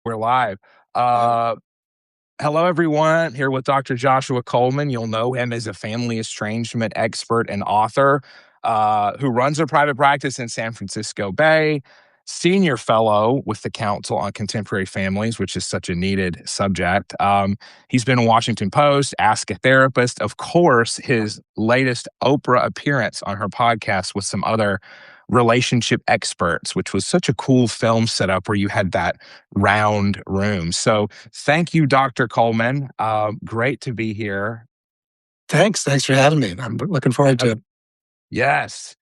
We're live. Wow. Hello, everyone. Here with Dr. Joshua Coleman. You'll know him as a family estrangement expert and author who runs a private practice in San Francisco Bay, senior fellow with the Council on Contemporary Families, which is such a needed subject. He's been in Washington Post, Ask a Therapist. Of course, his latest Oprah appearance on her podcast with some other relationship experts, which was such a cool film setup where you had that round room. So thank you, Dr. Coleman. Great to be here. Thanks for having me. I'm looking forward Uh, to it. yes.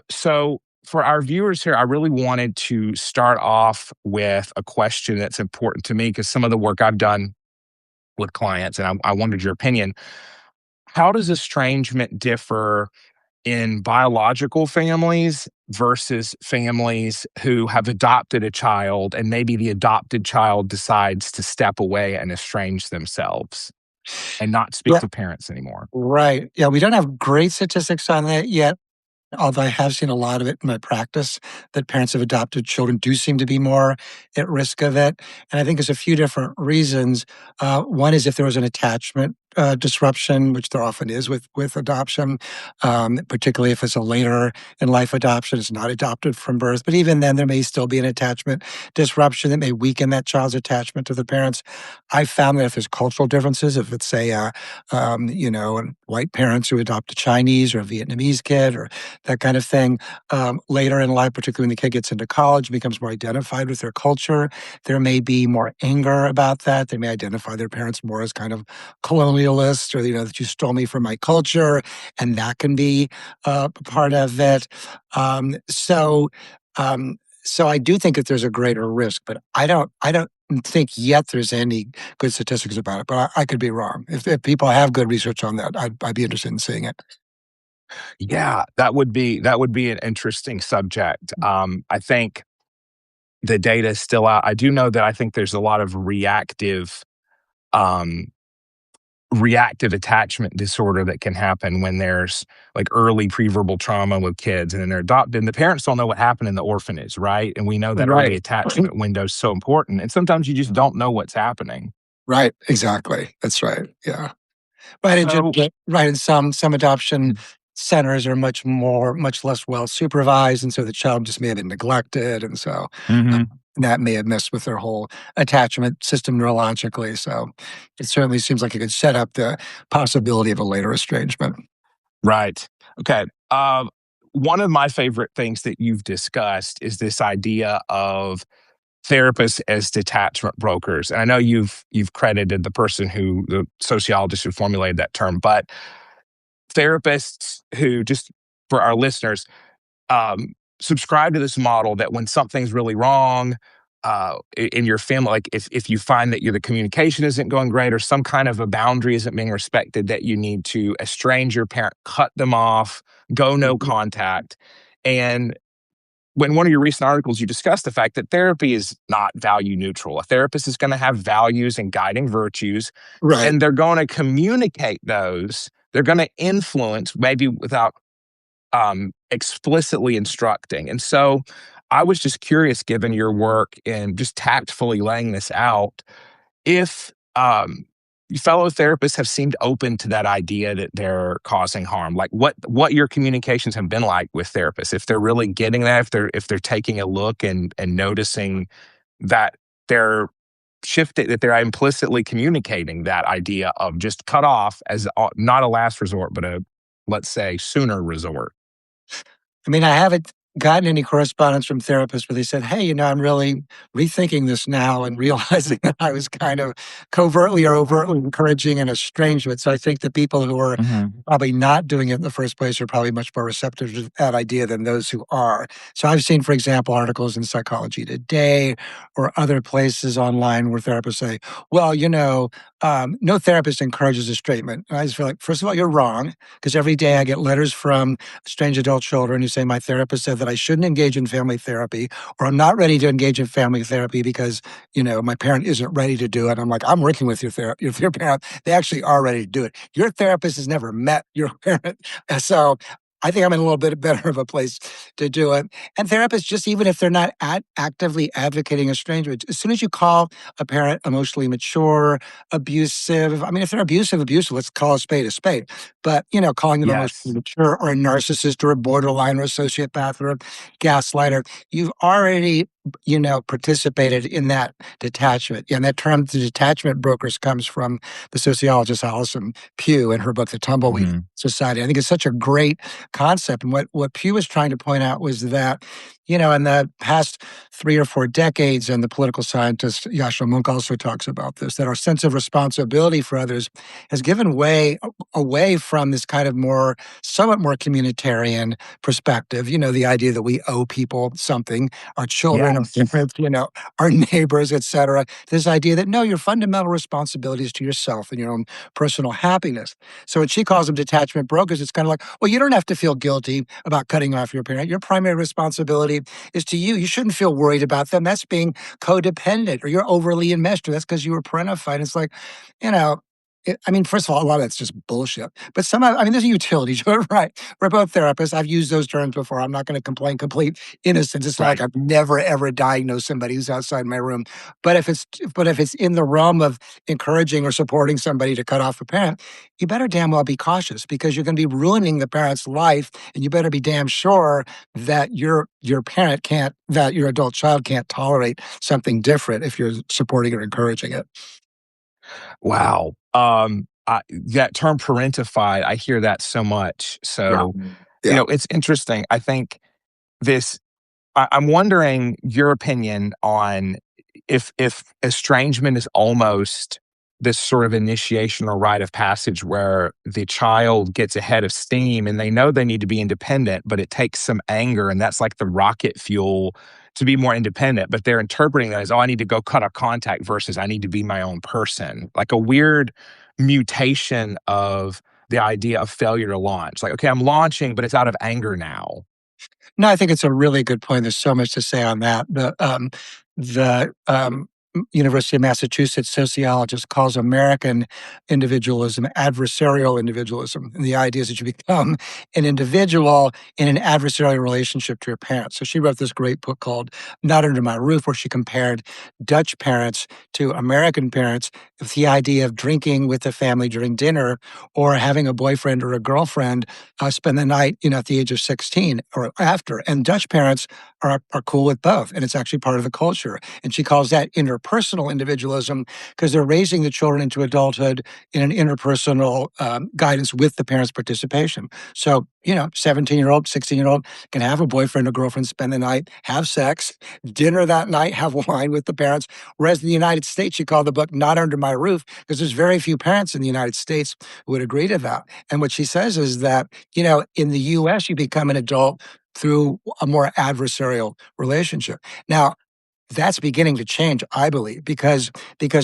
So for our viewers here, I really wanted to start off with a question that's important to me because some of the work I've done with clients, and I wanted your opinion. How does estrangement differ in biological families versus families who have adopted a child and maybe the adopted child decides to step away and estrange themselves and not speak Yeah, to parents anymore? right. Yeah, we don't have great statistics on that yet. Although I have seen a lot of it in my practice, that parents of adopted children do seem to be more at risk of it. And I think there's a few different reasons. One is if there was an attachment disruption, which there often is with adoption, particularly if it's a later in life adoption, it's not adopted from birth. But even then, there may still be an attachment disruption that may weaken that child's attachment to the parents. I found that if there's cultural differences, if it's white parents who adopt a Chinese or a Vietnamese kid or that kind of thing. Later in life, particularly when the kid gets into college, becomes more identified with their culture. There may be more anger about that. They may identify their parents more as kind of colonialists or, that you stole me from my culture. And that can be part of it. Um, so, um, so I do think that there's a greater risk, but I don't think yet there's any good statistics about it, but I could be wrong. If people have good research on that, I'd be interested in seeing it. Yeah, that would be an interesting subject. I think the data is still out. I do know that I think there's a lot of um, reactive attachment disorder that can happen when there's like early preverbal trauma with kids and then they're adopted and the parents don't know what happened in the orphanage, right? And we know that early Right. attachment window is so important. And sometimes you just don't know what's happening. Right, exactly. That's right. Yeah. Right, and So, right, and some adoption centers are much less well supervised, and so the child just may have been neglected, and so mhm, that may have messed with their whole attachment system neurologically. So it certainly seems like it could set up the possibility of a later estrangement. right. Okay. One of my favorite things that you've discussed is this idea of therapists as detachment brokers. And I know you've credited the sociologist who formulated that term, but therapists who, just for our listeners, subscribe to this model that when something's really wrong in your family, like if you find that the communication isn't going great or some kind of a boundary isn't being respected, that you need to estrange your parent, cut them off, go no Mhm. contact. And when one of your recent articles, you discussed the fact that therapy is not value neutral. A therapist is going to have values and guiding virtues, Right. and they're going to communicate those. They're going to influence, maybe without explicitly instructing. And so I was just curious, given your work in just tactfully laying this out, if fellow therapists have seemed open to that idea that they're causing harm, like what your communications have been like with therapists, if they're really getting that, if they're taking a look and noticing that they're shifting, that they're implicitly communicating that idea of just cut off as not a last resort, but a, let's say, sooner resort. I mean, I haven't gotten any correspondence from therapists where they said, "Hey, I'm really rethinking this now and realizing that I was kind of covertly or overtly encouraging an estrangement." So I think the people who are Mhm. probably not doing it in the first place are probably much more receptive to that idea than those who are. So I've seen, for example, articles in Psychology Today or other places online where therapists say, "Well, no therapist encourages estrangement." And I just feel like, first of all, you're wrong, because every day I get letters from strange adult children who say, "My therapist said that I shouldn't engage in family therapy, or I'm not ready to engage in family therapy because, my parent isn't ready to do it." I'm like, "I'm working with your parent. They actually are ready to do it. Your therapist has never met your parent." So I think I'm in a little bit better of a place to do it. And therapists, just even if they're not actively advocating estrangement, as soon as you call a parent emotionally mature, abusive, I mean, if they're abusive, let's call a spade a spade. But, calling them emotionally Yes. mature or a narcissist or a borderline or a sociopath or a gaslighter, you've already, participated in that detachment. And that term, the detachment brokers, comes from the sociologist Alison Pugh in her book, The Tumbleweed Mhm. Society. I think it's such a great concept. And what Pew was trying to point out was that, in the past 3 or 4 decades, and the political scientist Yasha Monk also talks about this, that our sense of responsibility for others has given way away from this kind of somewhat more communitarian perspective. The idea that we owe people something, our children, our Yes. parents, our neighbors, etc. This idea that no, your fundamental responsibility is to yourself and your own personal happiness. So when she calls them detachment brokers, it's kind of like, well, you don't have to feel guilty about cutting off your parent. Your primary responsibility is to you. You shouldn't feel worried about them. That's being codependent, or you're overly enmeshed, or that's because you were parentified. It's like, you know, I mean, first of all, a lot of that's just bullshit. But I mean, there's a utility to it, right? We're both therapists. I've used those terms before. I'm not going to complain complete innocence. It's not like Right. I've never ever diagnosed somebody who's outside my room. But if it's in the realm of encouraging or supporting somebody to cut off a parent, you better damn well be cautious, because you're going to be ruining the parent's life, and you better be damn sure that your adult child can't tolerate something different if you're supporting or encouraging it. Wow. That term parentified, I hear that so much. Yeah. So, Yeah. it's interesting. I think this I'm wondering your opinion on if estrangement is almost this sort of initiation or rite of passage where the child gets a head of steam and they know they need to be independent, but it takes some anger, and that's like the rocket fuel to be more independent. But they're interpreting that as, oh, I need to go cut a contact versus I need to be my own person. Like a weird mutation of the idea of failure to launch. Like, okay, I'm launching, but it's out of anger now. No, I think it's a really good point. There's so much to say on that. The University of Massachusetts sociologist calls American individualism adversarial individualism. And the idea is that you become an individual in an adversarial relationship to your parents. So she wrote this great book called Not Under My Roof, where she compared Dutch parents to American parents with the idea of drinking with the family during dinner, or having a boyfriend or a girlfriend spend the night, at the age of 16 or after. And Dutch parents are cool with both. And it's actually part of the culture. And she calls that interpersonal individualism, because they're raising the children into adulthood in an interpersonal guidance with the parents' participation. So, 17-year-old, 16-year-old can have a boyfriend or girlfriend, spend the night, have sex, dinner that night, have wine with the parents. Whereas in the United States, she called the book Not Under My Roof, because there's very few parents in the United States who would agree to that. And what she says is that, in the US, you become an adult through a more adversarial relationship. Now, that's beginning to change, I believe, because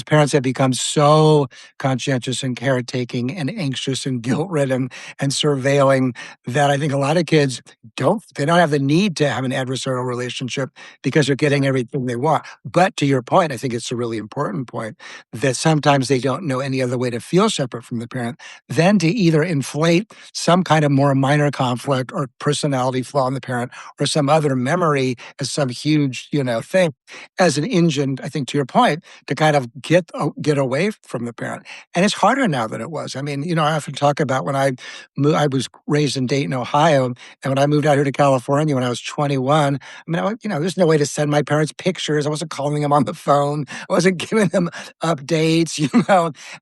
parents have become so conscientious and caretaking and anxious and guilt-ridden and surveilling, that I think a lot of kids don't have the need to have an adversarial relationship, because they're getting everything they want. But to your point, I think it's a really important point, that sometimes they don't know any other way to feel separate from the parent than to either inflate some kind of more minor conflict or personality flaw in the parent, or some other memory as some huge, thing, as an engine, I think, to your point, to kind of get away from the parent. And it's harder now than it was. I mean, I often talk about when I was raised in Dayton, Ohio, and when I moved out here to California when I was 21. I mean, there's no way to send my parents pictures. I wasn't calling them on the phone. I wasn't giving them updates,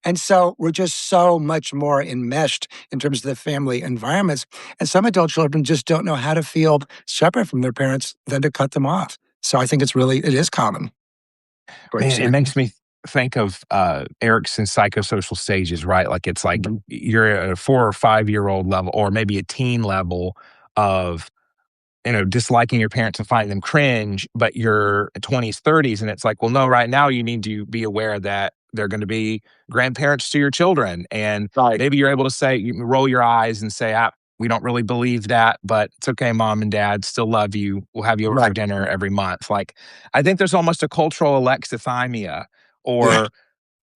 And so we're just so much more enmeshed in terms of the family environments. And some adult children just don't know how to feel separate from their parents than to cut them off. So I think it is common. What you're Man, it saying. makes me think of Erickson's psychosocial stages, right? Like it's like Mhm. you're at a 4 or 5 year old level, or maybe a teen level of disliking your parents and finding them cringe, but you're 20s, 30s, and it's like, well, no, right now you need to be aware that they're going to be grandparents to your children. And Right, maybe you're able to say, you can roll your eyes and say, we don't really believe that, but it's okay, mom and dad still love you. We'll have you over for right. dinner every month. Like, I think there's almost a cultural alexithymia Yeah, or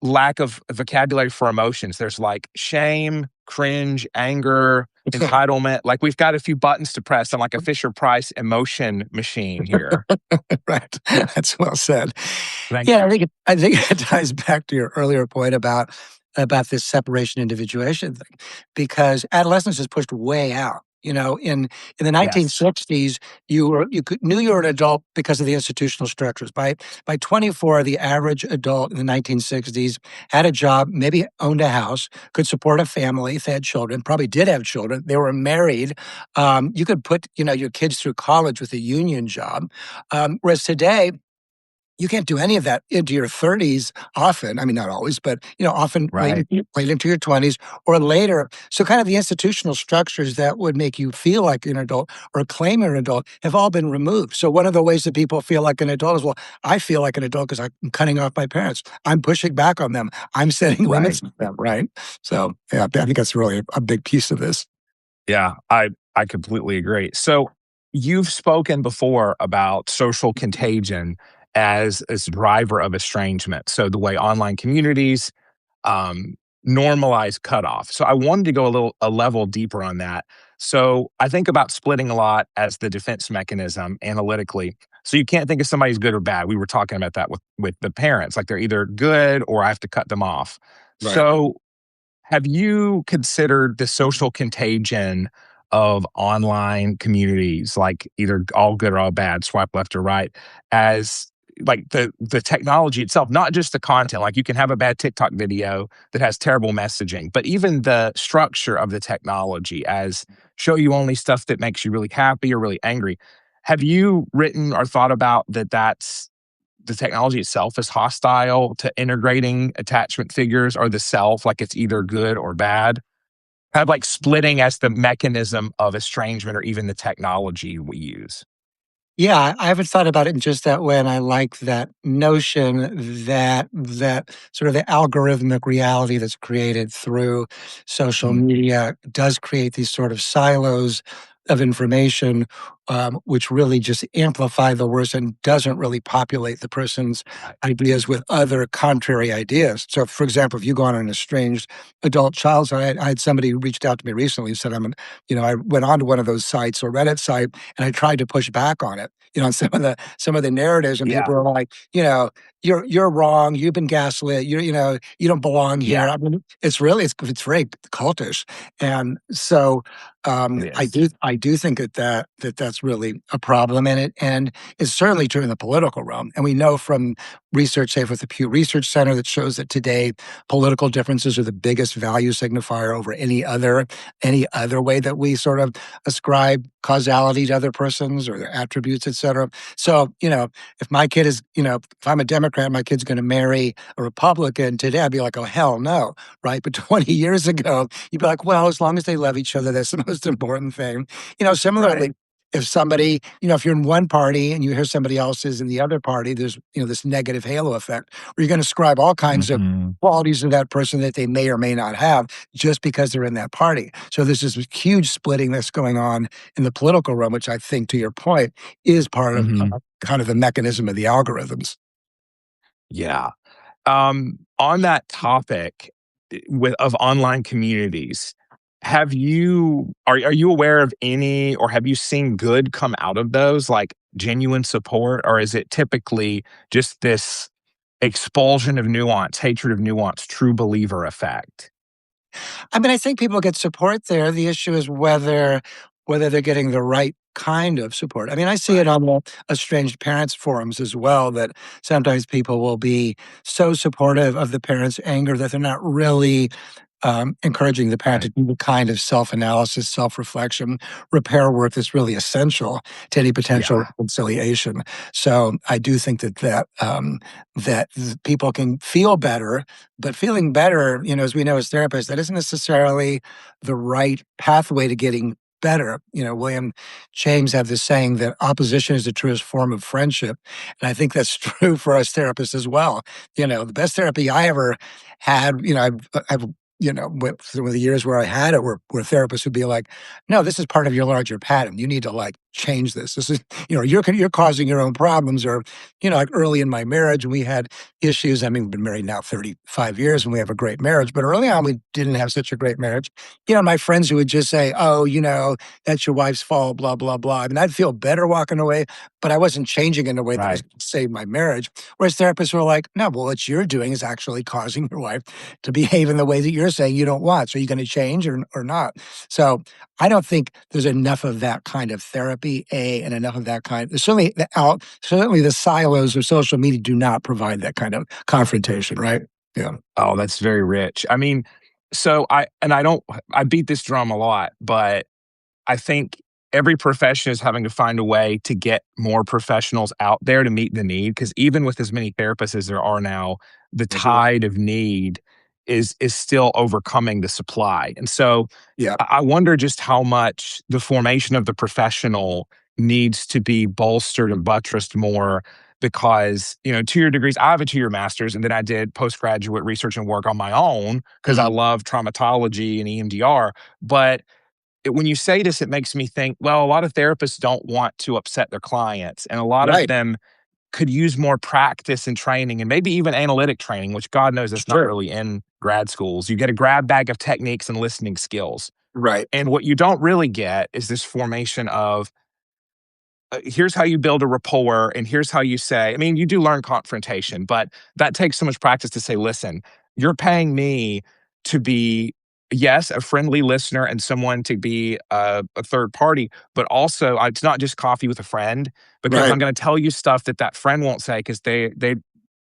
lack of vocabulary for emotions. There's like shame, cringe, anger, entitlement. Like we've got a few buttons to press on like a Fisher Price emotion machine here. Right. That's well said. Thank Yeah, you. I think it ties back to your earlier point about this separation individuation thing, because adolescence is pushed way out. In the Yes. 1960s, knew you were an adult because of the institutional structures. By 24, the average adult in the 1960s had a job, maybe owned a house, could support a family if they had children, probably did have children. They were married. You could put your kids through college with a union job. Whereas today, you can't do any of that into your 30s often. I mean, not always, but often Right. late into your 20s or later. So kind of the institutional structures that would make you feel like an adult or claim you're an adult have all been removed. So one of the ways that people feel like an adult is, well, I feel like an adult because I'm cutting off my parents. I'm pushing back on them. I'm setting Right. limits on them, right? So yeah, I think that's really a big piece of this. Yeah, I completely agree. So you've spoken before about social contagion as a driver of estrangement. So the way online communities um, normalize cutoff. So I wanted to go a level deeper on that. So I think about splitting a lot as the defense mechanism analytically. So you can't think of somebody's good or bad. We were talking about that with the parents, like they're either good or I have to cut them off. Right. So have you considered the social contagion of online communities, like either all good or all bad, swipe left or right, as like the technology itself, not just the content. Like you can have a bad TikTok video that has terrible messaging, but even the structure of the technology as show you only stuff that makes you really happy or really angry. Have you written or thought about that's the technology itself is hostile to integrating attachment figures or the self, like it's either good or bad? Kind of like splitting as the mechanism of estrangement or even the technology we use. Yeah, I haven't thought about it in just that way, and I like that notion that sort of the algorithmic reality that's created through social Mhm. media does create these sort of silos of information, which really just amplify the worst and doesn't really populate the person's Right. ideas with other contrary ideas. So, for example, if you go on an estranged adult child, so I had somebody who reached out to me recently and said, I went onto one of those sites or Reddit site and I tried to push back on it, on some of the narratives, and Yeah. people are like, you're wrong. You've been gaslit. You don't belong here. Yeah. I mean, it's very cultish, and so It I is. do think that's really a problem in it, and it's certainly true in the political realm. And we know from research, say with the Pew Research Center, that shows that today political differences are the biggest value signifier over any other way that we sort of ascribe causality to other persons or their attributes, et cetera. So, if my kid is, if I'm a Democrat, my kid's going to marry a Republican today, I'd be like, oh, hell no. Right. But 20 years ago, you'd be like, well, as long as they love each other, that's the most important thing. Right. Similarly, if somebody, if you're in one party and you hear somebody else is in the other party, there's, this negative halo effect where you're going to ascribe all kinds of Mhm. qualities to that person that they may or may not have just because they're in that party. So there's this huge splitting that's going on in the political realm, which I think, to your point, is part of Mhm. kind of the mechanism of the algorithms. Yeah. On that topic with of online communities, are you aware of any or have you seen good come out of those, like genuine support, or is it typically just this expulsion of nuance, hatred of nuance, true believer effect? I mean, I think people get support there. The issue is whether they're getting the right kind of support. I mean, I see it Right. on the estranged parents forums as well, that sometimes people will be so supportive of the parents' anger that they're not really encouraging the parent to Right. do the kind of self-analysis, self-reflection, repair work that's really essential to any potential Yeah. reconciliation. So I do think that people can feel better, but feeling better, as we know as therapists, that isn't necessarily the right pathway to getting better. William James had this saying that opposition is the truest form of friendship, and I think that's true for us therapists as well. The best therapy I ever had, I've with some of the years where I had it, where therapists would be like, "No, this is part of your larger pattern. You need to like change this. This is, you're causing your own problems. Or, like early in my marriage, we had issues. I mean, we've been married now 35 years and we have a great marriage, but early on, we didn't have such a great marriage. My friends who would just say, oh, that's your wife's fault, blah, blah, blah. I mean, I'd feel better walking away, but I wasn't changing in a way that was Right. going to save my marriage. Whereas therapists were like, no, well, what you're doing is actually causing your wife to behave in the way that you're saying you don't want. So are you going to change or not? So I don't think there's enough of that kind of therapy, and enough of that kind. Certainly the silos of social media do not provide that kind of confrontation, right? Yeah. Oh, that's very rich. I mean, I beat this drum a lot, but I think every profession is having to find a way to get more professionals out there to meet the need. Because even with as many therapists as there are now, the Mhm. tide of need is still overcoming the supply. And so Yeah. I wonder just how much the formation of the professional needs to be bolstered and buttressed more because, 2 year degrees, I have a 2 year master's and then I did postgraduate research and work on my own because I Mhm. love traumatology and EMDR. But when you say this, it makes me think, well, a lot of therapists don't want to upset their clients, and a lot of Right. them could use more practice and training and maybe even analytic training, which God knows that's not Sure. really in grad schools. You get a grab bag of techniques and listening skills. Right. And what you don't really get is this formation of here's how you build a rapport and here's how you say, I mean, you do learn confrontation, but that takes so much practice to say, listen, you're paying me to be, yes, a friendly listener and someone to be a third party, but also it's not just coffee with a friend because I'm Right. going to tell you stuff that that friend won't say because they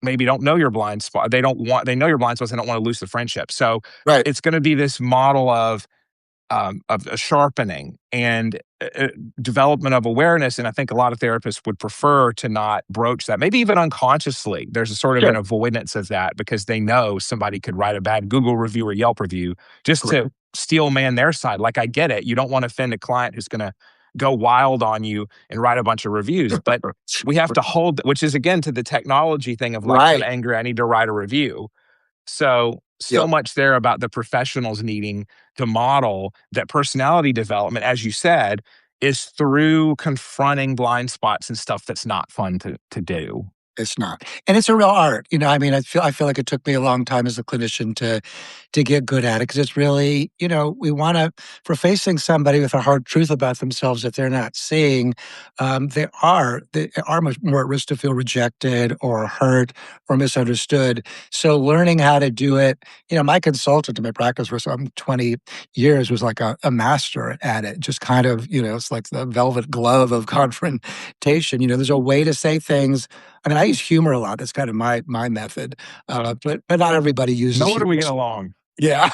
maybe don't know your blind spot. They know your blind spots. They don't want to lose the friendship. So Right. it's going to be this model of a sharpening and development of awareness. And I think a lot of therapists would prefer to not broach that, maybe even unconsciously. There's a sort of an Sure. avoidance of that because they know somebody could write a bad Google review or Yelp review just Right. to steel man their side. Like, I get it. You don't want to offend a client who's going to go wild on you and write a bunch of reviews. But we have to hold, which is again to the technology thing of like, I'm Right. angry, I need to write a review. So Yep. much there about the professionals needing to model that personality development, as you said, is through confronting blind spots and stuff that's not fun to do. It's not. And it's a real art. I mean, I feel like it took me a long time as a clinician to get good at it because it's really, we want to, for facing somebody with a hard truth about themselves that they're not seeing, they are much more at risk to feel rejected or hurt or misunderstood. So learning how to do it, my consultant in my practice for some 20 years was like a master at it, just kind of, it's like the velvet glove of confrontation. There's a way to say things. I mean, I use humor a lot. That's kind of my method, but not everybody No uses wonder humor. we get along. Yeah.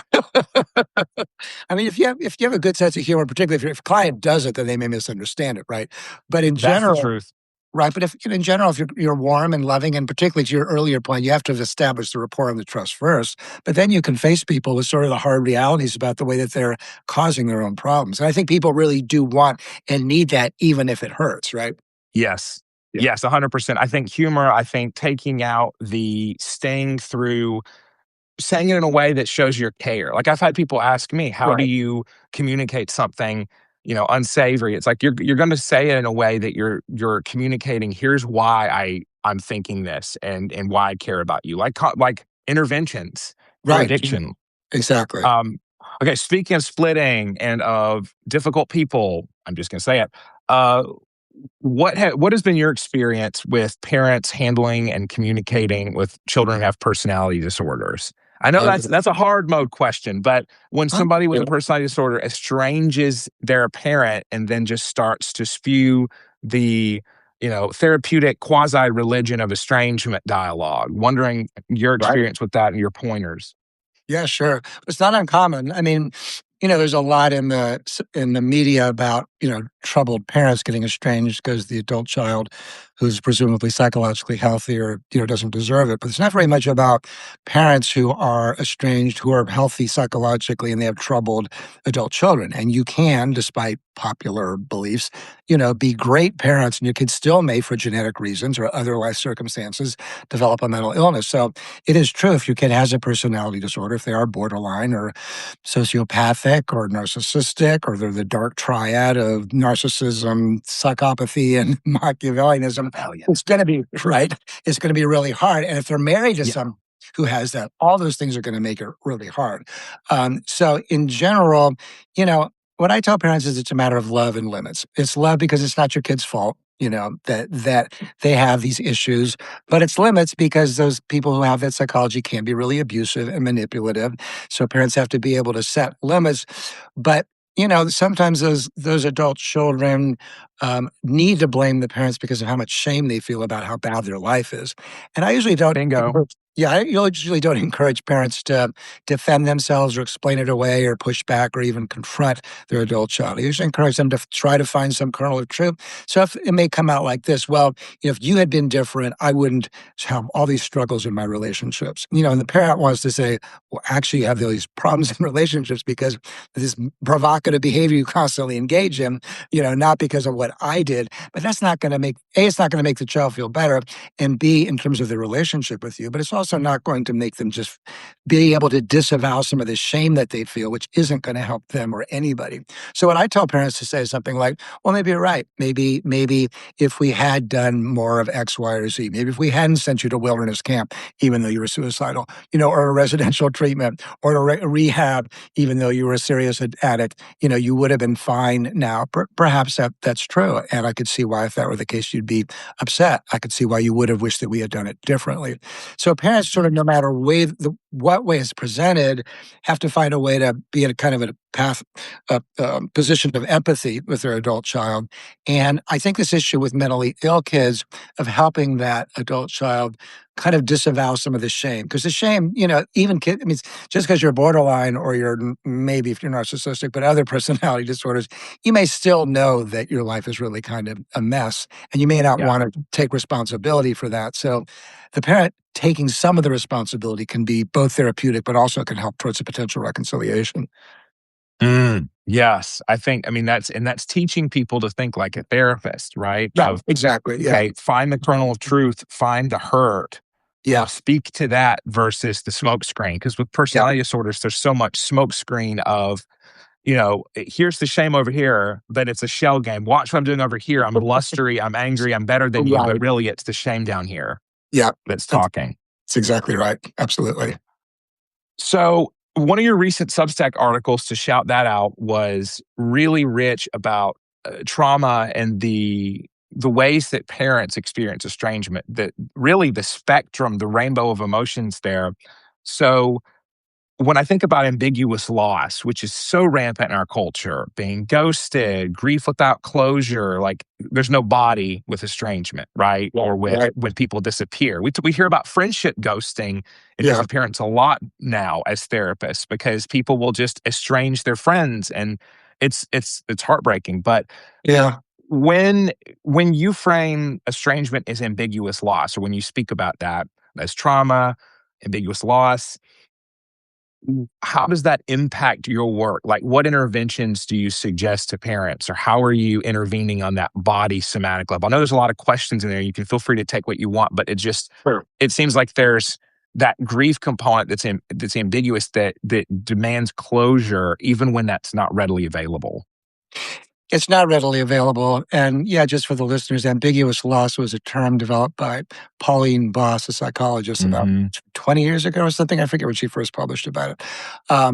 I mean, if you have a good sense of humor, particularly if a client does it, then they may misunderstand it, right? But in That's the general, truth. right? But if in general, if you're warm and loving, and particularly to your earlier point, you have to establish the rapport and the trust first. But then you can face people with sort of the hard realities about the way that they're causing their own problems. And I think people really do want and need that, even if it hurts, right? Yes. Yeah. Yes, 100%. I think humor, I think taking out the sting through saying it in a way that shows your care. Like, I've had people ask me, "How do Right. you communicate something, unsavory?" It's like you're gonna say it in a way that you're communicating, "Here's why I'm thinking this and why I care about you." Like interventions for Right. addiction. Exactly. Um, okay, speaking of splitting and of difficult people, I'm just gonna say it. Uh, what has been your experience with parents handling and communicating with children who have personality disorders? I know Uh, that's a hard mode question, but when huh? somebody with a personality disorder estranges their parent and then just starts to spew the therapeutic quasi religion of estrangement dialogue, wondering your Right. experience with that and your pointers. Yeah, sure. It's not uncommon. I mean, there's a lot in the media about troubled parents getting estranged because the adult child, who's presumably psychologically healthy or doesn't deserve it. But it's not very much about parents who are estranged, who are healthy psychologically, and they have troubled adult children. And you can, despite popular beliefs, be great parents, and your kids still may, for genetic reasons or other life circumstances, develop a mental illness. So it is true if your kid has a personality disorder, if they are borderline or sociopathic or narcissistic, or they're the dark triad of narcissism, psychopathy, and Machiavellianism, Rebellion. it's going to be right. It's going to be really hard. And if they're married to Yeah. someone who has that, all those things are going to make it really hard. So, in general, you know, what I tell parents is it's a matter of love and limits. It's love because it's not your kid's fault. That they have these issues, but it's limits because those people who have that psychology can be really abusive and manipulative. So parents have to be able to set limits. But sometimes those adult children need to blame the parents because of how much shame they feel about how bad their life is. And I usually don't. Bingo. Yeah, I usually don't encourage parents to defend themselves or explain it away or push back or even confront their adult child. I usually encourage them to try to find some kernel of truth. So if it may come out like this, well, if you had been different, I wouldn't have all these struggles in my relationships. And the parent wants to say, well, actually, you have these problems in relationships because this provocative behavior you constantly engage in, not because of what I did. But that's not going to make, A, it's not going to make the child feel better, and B, in terms of their relationship with you, but it's also not going to make them just be able to disavow some of the shame that they feel, which isn't going to help them or anybody. So what I tell parents to say is something like, well, maybe you're right. Maybe if we had done more of X, Y, or Z, maybe if we hadn't sent you to wilderness camp, even though you were suicidal, or a residential treatment or a rehab, even though you were a serious addict, you would have been fine now. Perhaps that's true. And I could see why, if that were the case, you'd be upset. I could see why you would have wished that we had done it differently. So parents, sort of, no matter what way it's presented, have to find a way to be in a kind of a position of empathy with their adult child. And I think this issue with mentally ill kids, of helping that adult child kind of disavow some of the shame. Because the shame, even kids, I mean, just because you're borderline or maybe if you're narcissistic, but other personality disorders, you may still know that your life is really kind of a mess, and you may not Yeah. want to take responsibility for that. So the parent taking some of the responsibility can be both therapeutic, but also can help towards a potential reconciliation. Yes, I mean, that's teaching people to think like a therapist, right? Right. Of, Exactly. Yeah. okay, find the kernel of truth, find the hurt, Yeah. speak to that versus the smoke screen. Because with Yeah. personality disorders, there's so much smoke screen of, here's the shame over here, but it's a shell game. Watch what I'm doing over here. I'm blustery, I'm angry, I'm better than you, but Right. really it's the shame down here Yeah. that's That's, talking. that's exactly right. Absolutely. So, one of your recent Substack articles, to shout that out, was really rich about trauma and the ways that parents experience estrangement. That really the spectrum, the rainbow of emotions there. So, when I think about ambiguous loss, which is so rampant in our culture, being ghosted, grief without closure, like there's no body with estrangement, right? Yeah. Or with Right. when people disappear. We hear about friendship ghosting as Yeah. parents a lot now as therapists, because people will just estrange their friends, and it's heartbreaking. But Yeah. when when you frame estrangement as ambiguous loss, or when you speak about that as trauma, ambiguous loss, how does that impact your work? Like, what interventions do you suggest to parents, or how are you intervening on that body somatic level? I know there's a lot of questions in there. You can feel free to take what you want, but Sure. it seems like there's that grief component that's ambiguous, that demands closure, even when that's not readily available. It's not readily available. And yeah, just for the listeners, ambiguous loss was a term developed by Pauline Boss, a psychologist, about Hmm. 20 years ago or something. I forget when she first published about it. I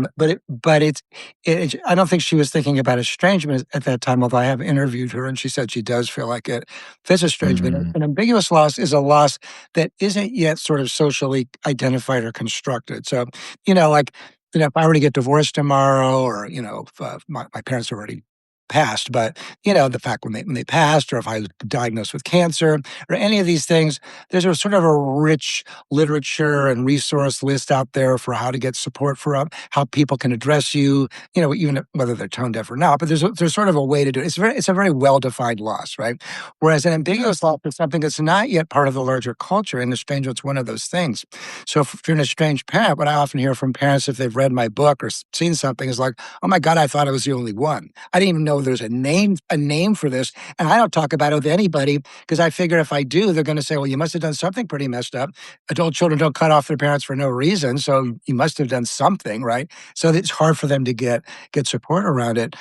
don't think she was thinking about estrangement at that time, although I have interviewed her and she said she does feel like it fits estrangement. Hmm. An ambiguous loss is a loss that isn't yet sort of socially identified or constructed. So, if I were to get divorced tomorrow, or, if, my parents already passed, but the fact when they passed, or if I was diagnosed with cancer, or any of these things, there's a sort of a rich literature and resource list out there for how to get support for how people can address you, even whether they're tone deaf or not. But there's sort of a way to do it. It's a very well defined loss, right? Whereas an ambiguous loss is something that's not yet part of the larger culture, and estrangement's one of those things. So if you're an estranged parent, what I often hear from parents, if they've read my book or seen something, is like, "Oh my God, I thought I was the only one. I didn't even know whether there's a name for this. And I don't talk about it with anybody because I figure if I do, they're going to say, well, you must have done something pretty messed up. Adult children don't cut off their parents for no reason. So you must have done something, right? So it's hard for them to get support around it.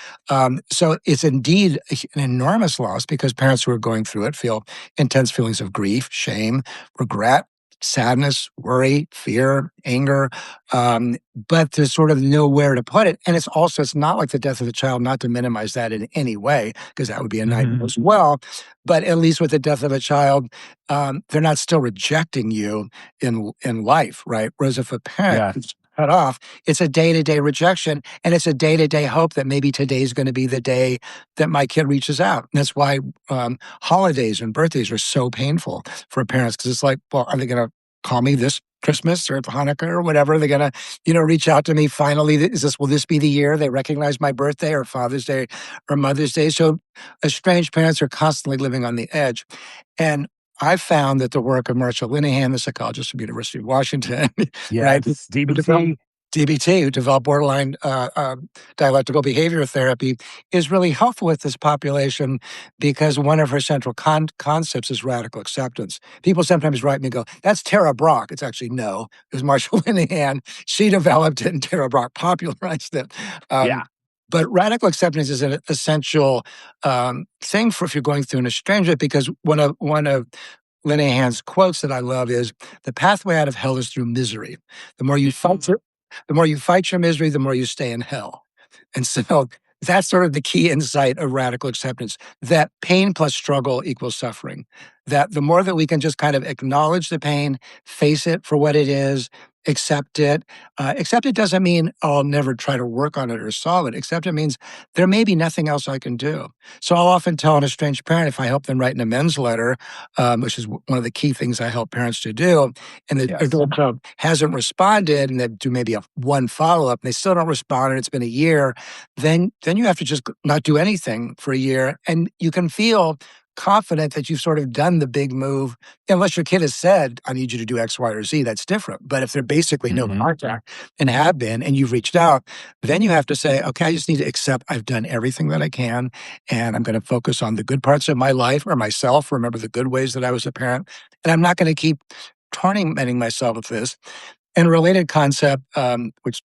So it's indeed an enormous loss because parents who are going through it feel intense feelings of grief, shame, regret, sadness, worry, fear, anger, but there's sort of nowhere to put it. And it's not like the death of a child, not to minimize that in any way, because that would be a nightmare as well. But at least with the death of a child, they're not still rejecting you in life, right? Whereas if a parent Yeah. is cut off, it's a day-to-day rejection, and it's a day-to-day hope that maybe today's going to be the day that my kid reaches out. And that's why holidays and birthdays are so painful for parents because it's like, well, are they going to call me this Christmas or Hanukkah or whatever? They're going to, reach out to me finally. Will this be the year they recognize my birthday or Father's Day or Mother's Day? So estranged parents are constantly living on the edge. And I found that the work of Marshall Linehan, the psychologist from University of Washington, right, Yes. who developed DBT. DBT, who developed borderline dialectical behavior therapy, is really helpful with this population because one of her central concepts is radical acceptance. People sometimes write me and go, that's Tara Brach. It's actually no, it was Marshall Linehan. She developed it and Tara Brach popularized it. Yeah. But radical acceptance is an essential thing for if you're going through an estrangement because one of Linehan's quotes that I love is the pathway out of hell is through misery. The more you fight the more you fight your misery, the more you stay in hell. And so that's sort of the key insight of radical acceptance, that pain plus struggle equals suffering. That the more that we can just kind of acknowledge the pain, face it for what it is, accept it. Accept it doesn't mean I'll never try to work on it or solve it. Accept it means there may be nothing else I can do. So I'll often tell an estranged parent if I help them write an amends letter, which is one of the key things I help parents to do, and the Yes. adult child hasn't responded, and they do maybe one follow up, and they still don't respond, and it's been a year, then you have to just not do anything for a year, and you can feel confident that you've sort of done the big move, unless your kid has said, "I need you to do X, Y, or Z." That's different. But if they're basically no Hmm. contact and have been, and you've reached out, then you have to say, "Okay, I just need to accept I've done everything that I can, and I'm going to focus on the good parts of my life or myself. Remember the good ways that I was a parent, and I'm not going to keep tormenting myself with this." And a related concept, which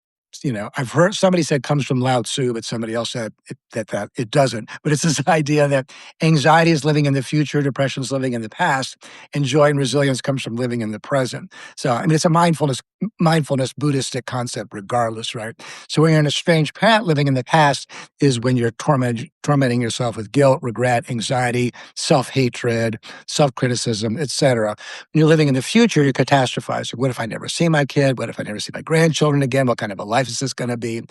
I've heard somebody said comes from Lao Tzu, but somebody else said that it doesn't. But it's this idea that anxiety is living in the future, depression is living in the past, and joy and resilience comes from living in the present. So I mean, it's a mindfulness Buddhistic concept, regardless, right? So when you're an estranged parent living in the past is when you're tormenting yourself with guilt, regret, anxiety, self-hatred, self-criticism, etc. When you're living in the future, you're catastrophizing. What if I never see my kid? What if I never see my grandchildren again? What kind of a life is this going to be?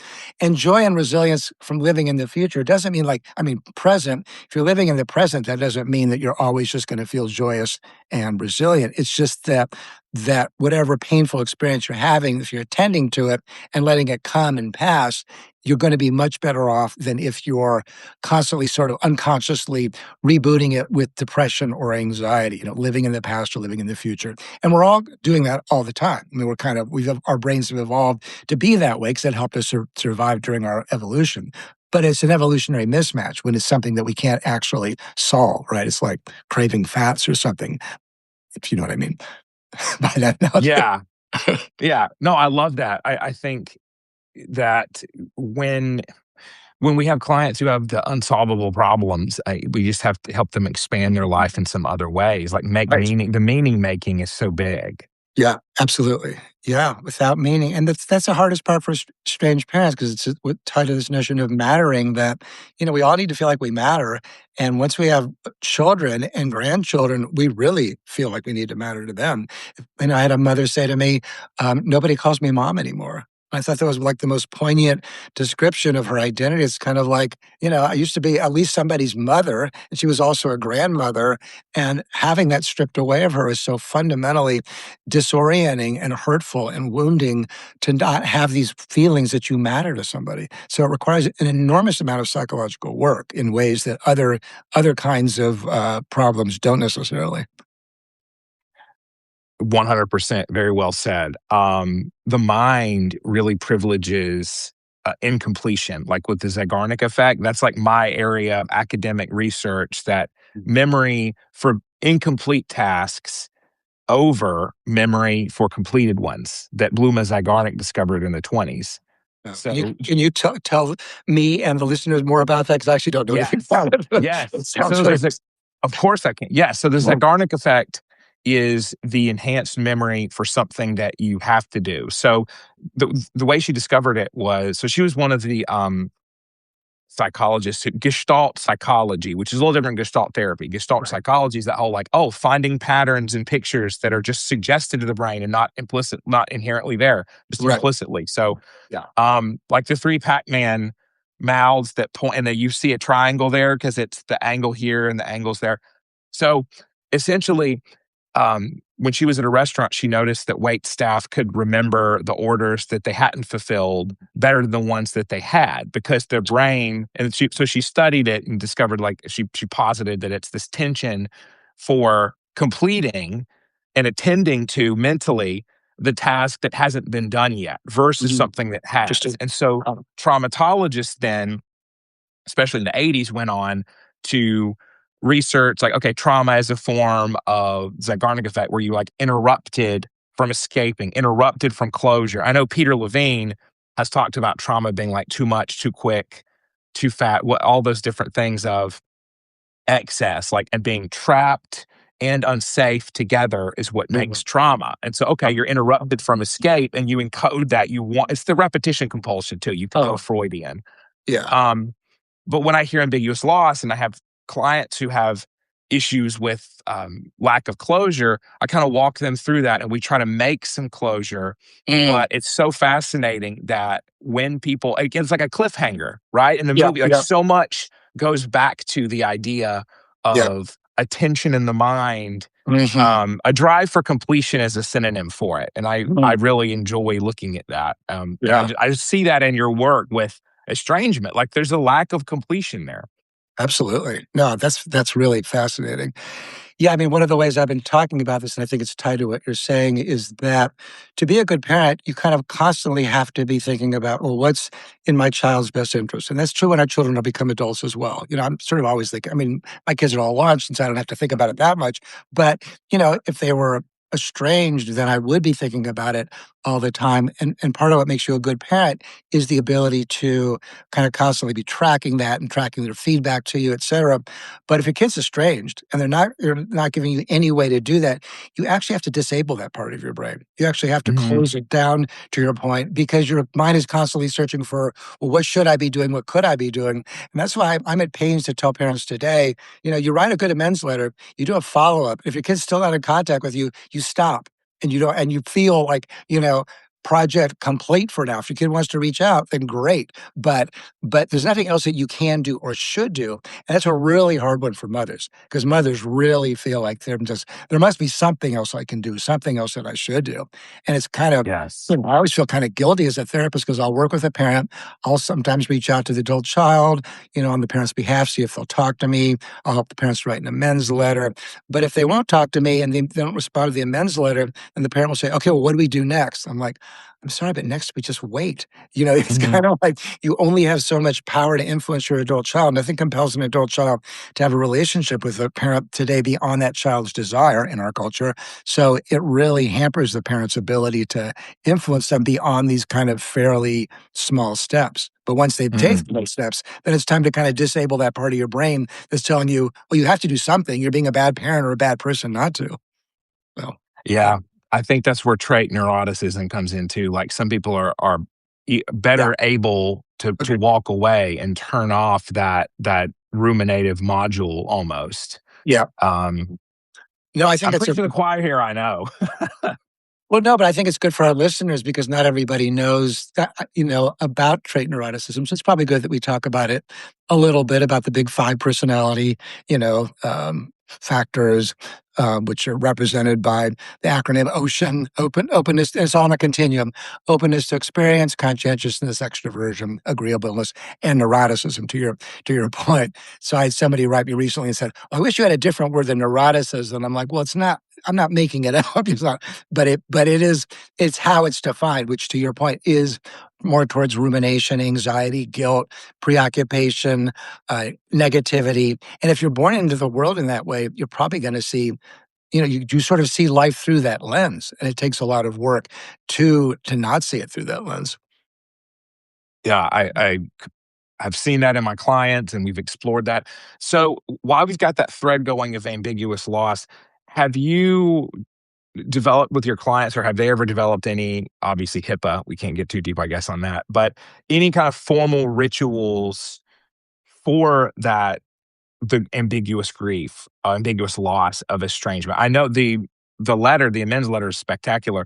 And joy and resilience from living in the future doesn't mean present. If you're living in the present, that doesn't mean that you're always just going to feel joyous and resilient. It's just that whatever painful experience you're having, if you're attending to it and letting it come and pass, you're going to be much better off than if you're constantly sort of unconsciously rebooting it with depression or anxiety, living in the past or living in the future. And we're all doing that all the time. I mean, our brains have evolved to be that way because that helped us survive during our evolution. But it's an evolutionary mismatch when it's something that we can't actually solve, right? It's like craving fats or something, if you know what I mean by that analogy. Yeah. Yeah. No, I love that. I think that when we have clients who have the unsolvable problems, we just have to help them expand their life in some other ways, like make Right. meaning. The meaning making is so big. Yeah, absolutely. Yeah, without meaning, and that's the hardest part for strange parents because it's tied to this notion of mattering. That we all need to feel like we matter, and once we have children and grandchildren, we really feel like we need to matter to them. And I had a mother say to me, "Nobody calls me mom anymore." I thought that was like the most poignant description of her identity. It's kind of like, I used to be at least somebody's mother, and she was also a grandmother, and having that stripped away of her is so fundamentally disorienting and hurtful and wounding to not have these feelings that you matter to somebody. So it requires an enormous amount of psychological work in ways that other kinds of problems don't necessarily. 100%. Very well said. The mind really privileges incompletion, like with the Zeigarnik effect. That's like my area of academic research, that memory for incomplete tasks over memory for completed ones that Bluma Zygarnik discovered in the 20s. Oh, So, can you tell me and the listeners more about that? Because I actually don't know anything yes, about it. yes. It So sounds like of course I can. Yes. So the well, Zygarnik effect is the enhanced memory for something that you have to do. So the way she discovered it was, so she was one of the psychologists, Gestalt psychology, which is a little different than Gestalt therapy. Gestalt right, psychology is that whole like, oh, finding patterns and pictures that are just suggested to the brain and not implicit, not inherently there, just right, implicitly. So yeah, like the three Pac-Man mouths that point, and that you see a triangle there because it's the angle here and the angles there. So essentially, when she was at a restaurant, she noticed that wait staff could remember the orders that they hadn't fulfilled better than the ones that they had, because their brain, and so she studied it and discovered, like, she posited that it's this tension for completing and attending to mentally the task that hasn't been done yet versus mhm, something that has. interesting. And so Um, traumatologists then, especially in the 80s, went on to research, like, okay, trauma is a form of Zeigarnik effect where you like interrupted from escaping, interrupted from closure. I know Peter Levine has talked about trauma being like too much, too quick, too fat, all those different things of excess, like, and being trapped and unsafe together is what makes mhm, trauma. And so, okay, you're interrupted from escape and you encode that. You want, it's the repetition compulsion too. You can go oh, Freudian. yeah, Um, but when I hear ambiguous loss and I have clients who have issues with lack of closure, I kind of walk them through that and we try to make some closure. mm, But it's so fascinating that when people, again, it's like a cliffhanger, right? In the yeah, movie, like yeah, so much goes back to the idea yeah, of attention in the mind. mhm, A drive for completion is a synonym for it, and I mm, really enjoy looking at that. And yeah. I just see that in your work with estrangement. Like there's a lack of completion there. Absolutely. No, that's really fascinating. Yeah, I mean, one of the ways I've been talking about this, and I think it's tied to what you're saying, is that to be a good parent, you kind of constantly have to be thinking about, well, what's in my child's best interest? And that's true when our children will become adults as well. You know, I'm sort of always thinking, I mean, my kids are all launched, since I don't have to think about it that much. But, you know, if they were estranged, then I would be thinking about it all the time. And part of what makes you a good parent is the ability to kind of constantly be tracking that and tracking their feedback to you, et cetera. But if your kid's estranged and they're not giving you any way to do that, you actually have to disable that part of your brain. You actually have to Hmm. close it down, to your point, because your mind is constantly searching for, well, what should I be doing? What could I be doing? And that's why I'm at pains to tell parents today, you know, you write a good amends letter, you do a follow-up. If your kid's still not in contact with you, you stop and you don't, and you feel like, you know, project complete for now. If your kid wants to reach out, then great. But there's nothing else that you can do or should do. And that's a really hard one for mothers, because mothers really feel like they're just, there must be something else I can do, something else that I should do. And it's kind of, Yes. you know, I always feel kind of guilty as a therapist because I'll work with a parent. I'll sometimes reach out to the adult child, you know, on the parent's behalf, see if they'll talk to me. I'll help the parents write an amends letter. But if they won't talk to me and they don't respond to the amends letter, then the parent will say, okay, well, what do we do next? I'm like, I'm sorry, but next we just wait. You know, it's Hmm. kind of like you only have so much power to influence your adult child. Nothing compels an adult child to have a relationship with a parent today beyond that child's desire in our culture. So it really hampers the parent's ability to influence them beyond these kind of fairly small steps. But once they've Hmm. taken those steps, then it's time to kind of disable that part of your brain that's telling you, well, you have to do something. You're being a bad parent or a bad person not to. Well, yeah. Yeah. I think that's where trait neuroticism comes into. Like some people are Yeah. better able to Agreed. walk away and turn off that ruminative module almost. Yeah. Um, No, I think I'm it's a preaching to the choir here, I know. well, no, but I think it's good for our listeners because not everybody knows that, you know, about trait neuroticism. So it's probably good that we talk about it a little bit about the big five personality, you know, factors, which are represented by the acronym OCEAN, openness. It's on a continuum: openness to experience, conscientiousness, extroversion, agreeableness, and neuroticism. To your point. So I had somebody write me recently and said, well, "I wish you had a different word than neuroticism." I'm like, "Well, it's not. I'm not making it up. It's not, but it is, it's how it's defined, which to your point is more towards rumination, anxiety, guilt, preoccupation, negativity. And if you're born into the world in that way, you're probably going to see, you sort of see life through that lens, and it takes a lot of work to not see it through that lens. Yeah, I've seen that in my clients, and we've explored that. So while we've got that thread going of ambiguous loss, have you developed with your clients, or have they ever developed any, obviously HIPAA, we can't get too deep, I guess, on that, but any kind of formal rituals for that, the ambiguous grief, ambiguous loss of estrangement? I know the amends letter is spectacular.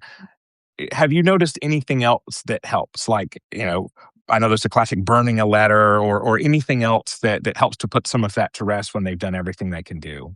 Have you noticed anything else that helps? Like, I know there's a classic burning a letter, or anything else that helps to put some of that to rest when they've done everything they can do.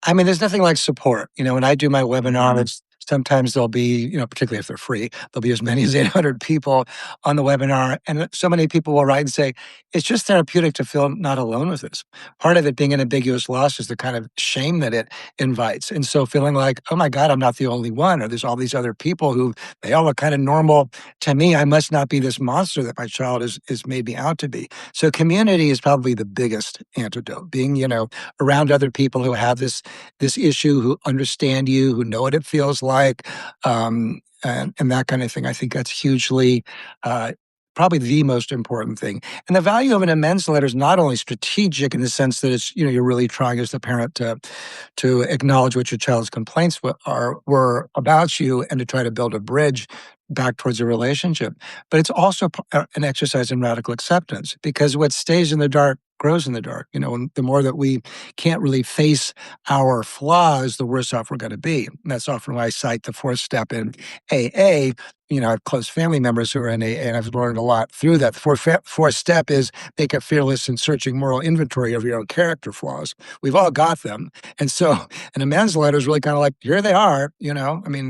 I mean, there's nothing like support. When I do my webinars, sometimes there'll be, particularly if they're free, there'll be as many as 800 people on the webinar. And so many people will write and say, it's just therapeutic to feel not alone with this. Part of it being an ambiguous loss is the kind of shame that it invites. And so feeling like, oh my God, I'm not the only one, or there's all these other people who they all look kind of normal to me. I must not be this monster that my child is made me out to be. So community is probably the biggest antidote. Being, around other people who have this issue, who understand you, who know what it feels like, and that kind of thing. I think that's hugely, probably the most important thing. And the value of an amends letter is not only strategic in the sense that it's, you're really trying as the parent to acknowledge what your child's complaints were about you, and to try to build a bridge back towards a relationship. But it's also an exercise in radical acceptance, because what stays in the dark grows in the dark. And the more that we can't really face our flaws, the worse off we're going to be. And that's often why I cite the fourth step in AA. I have close family members who are in AA, and I've learned a lot through that. The fourth step is make a fearless and searching moral inventory of your own character flaws. We've all got them. And so an amends letter is really kind of like, here they are. I mean,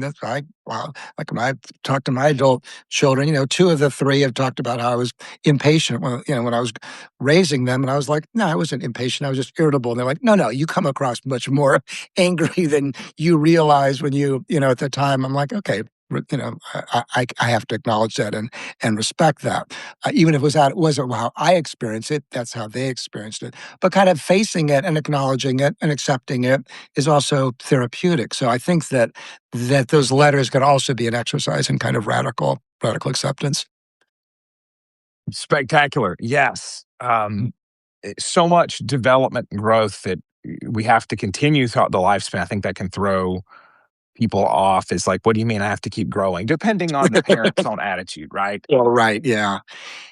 wow, like when I talked to my adult children, two of the three have talked about how I was impatient when I was raising them. And I was like, no, I wasn't impatient. I was just irritable. And they're like, no, you come across much more angry than you realize when at the time. I'm like, okay, I have to acknowledge that and respect that. Even if it wasn't how I experienced it, that's how they experienced it. But kind of facing it and acknowledging it and accepting it is also therapeutic. So I think that those letters could also be an exercise in kind of radical acceptance. Spectacular. Yes. So much development and growth that we have to continue throughout the lifespan. I think that can throw people off. Is like, what do you mean I have to keep growing? Depending on the parent's own attitude, right? Well, right, yeah.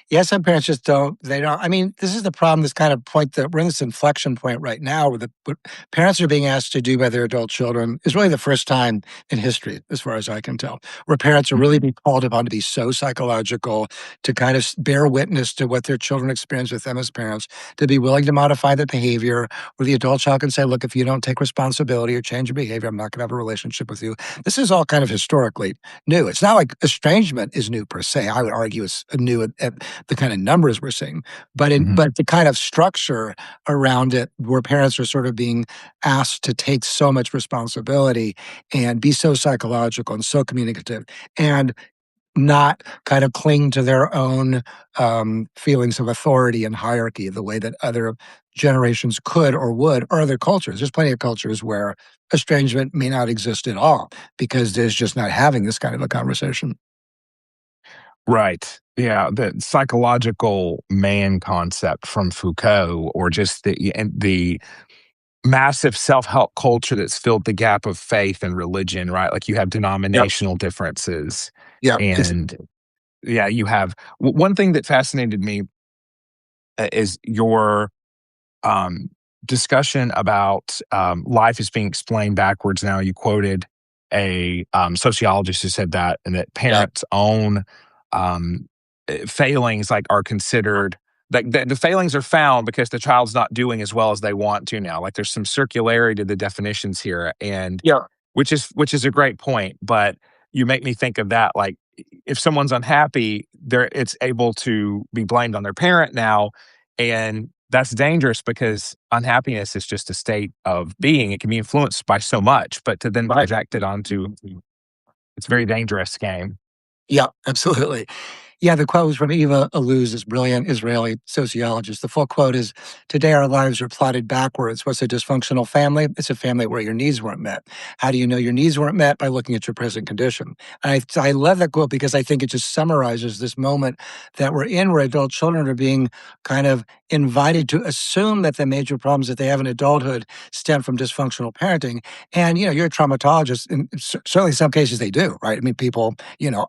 Yeah, some parents just they don't. I mean, this is the problem, this kind of point that we're in this inflection point right now where what parents are being asked to do by their adult children is really the first time in history, as far as I can tell, where parents are really being called upon to be so psychological, to kind of bear witness to what their children experience with them as parents, to be willing to modify the behavior, where the adult child can say, look, if you don't take responsibility or change your behavior, I'm not going to have a relationship with you. This is all kind of historically new. It's not like estrangement is new per se. I would argue it's new at the kind of numbers we're seeing, Mhm. but the kind of structure around it, where parents are sort of being asked to take so much responsibility and be so psychological and so communicative, and not kind of cling to their own feelings of authority and hierarchy the way that other generations could or would, or other cultures. There's plenty of cultures where estrangement may not exist at all because there's just not having this kind of a conversation. Right. Yeah, the psychological man concept from Foucault, or just the massive self-help culture that's filled the gap of faith and religion, right? Like, you have Yep. denominational differences, Yep. It's and yeah, you have one thing that fascinated me, is your um, discussion about life is being explained backwards. Now, you quoted a sociologist who said that, and that yeah. parents' own um, failings like are considered, like the failings are found because the child's not doing as well as they want to now. Like, there's some circularity to the definitions here, and Yeah. which is a great point. But you make me think of that, like, if someone's unhappy, it's able to be blamed on their parent now, and that's dangerous because unhappiness is just a state of being. It can be influenced by so much, but to then Right. project it onto it's a very dangerous game. Yeah, absolutely. Yeah, the quote was from Eva Illouz, this brilliant Israeli sociologist. The full quote is, "Today our lives are plotted backwards. What's a dysfunctional family? It's a family where your needs weren't met. How do you know your needs weren't met? By looking at your present condition." And I love that quote because I think it just summarizes this moment that we're in where adult children are being kind of invited to assume that the major problems that they have in adulthood stem from dysfunctional parenting. And, you're a traumatologist, and certainly in some cases they do, right? I mean, people,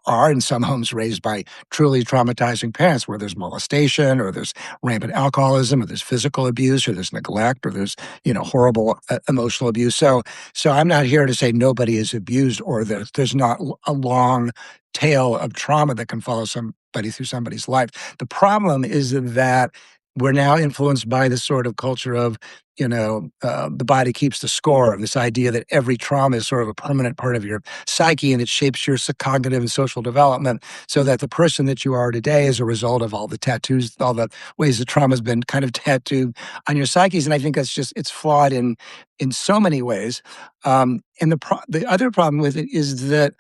are in some homes raised by truly traumatizing parents where there's molestation or there's rampant alcoholism or there's physical abuse or there's neglect or there's horrible emotional abuse. So I'm not here to say nobody is abused or that there's not a long tail of trauma that can follow somebody through somebody's life. The problem is that we're now influenced by this sort of culture of the body keeps the score, of this idea that every trauma is sort of a permanent part of your psyche and it shapes your cognitive and social development, so that the person that you are today is a result of all the tattoos, all the ways that trauma has been kind of tattooed on your psyches. And I think it's flawed in so many ways. And the other problem with it is that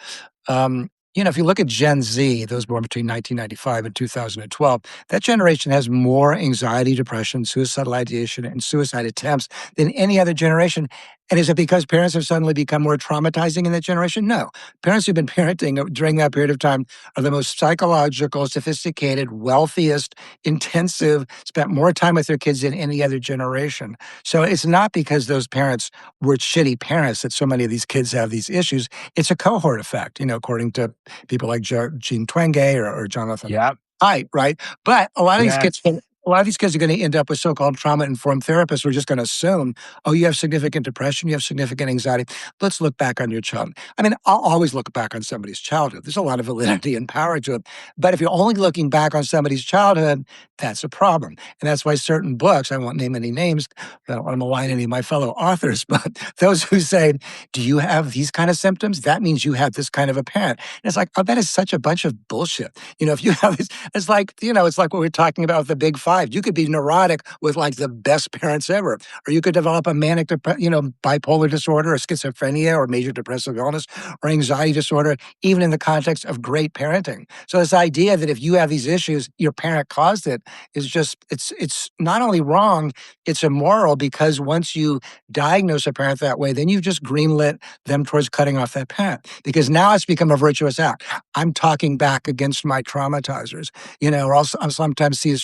if you look at Gen Z, those born between 1995 and 2012, that generation has more anxiety, depression, suicidal ideation, and suicide attempts than any other generation. And is it because parents have suddenly become more traumatizing in that generation? No. Parents who've been parenting during that period of time are the most psychological, sophisticated, wealthiest, intensive, spent more time with their kids than any other generation. So it's not because those parents were shitty parents that so many of these kids have these issues. It's a cohort effect, according to people like Jean Twenge or Jonathan Yep. Haidt, right? But Yes. a lot of these kids are going to end up with so-called trauma-informed therapists who are just going to assume, oh, you have significant depression, you have significant anxiety. Let's look back on your child. I mean, I'll always look back on somebody's childhood. There's a lot of validity and power to it. But if you're only looking back on somebody's childhood, that's a problem. And that's why certain books, I won't name any names, I don't want to malign any of my fellow authors, but those who say, do you have these kind of symptoms? That means you have this kind of a parent. And it's like, oh, that is such a bunch of bullshit. If you have this, it's like what we're talking about with the big five. You could be neurotic with like the best parents ever, or you could develop a manic, bipolar disorder or schizophrenia or major depressive illness or anxiety disorder, even in the context of great parenting. So this idea that if you have these issues, your parent caused it is just, it's not only wrong, it's immoral, because once you diagnose a parent that way, then you've just greenlit them towards cutting off that parent, because now it's become a virtuous act. I'm talking back against my traumatizers, or I'll sometimes see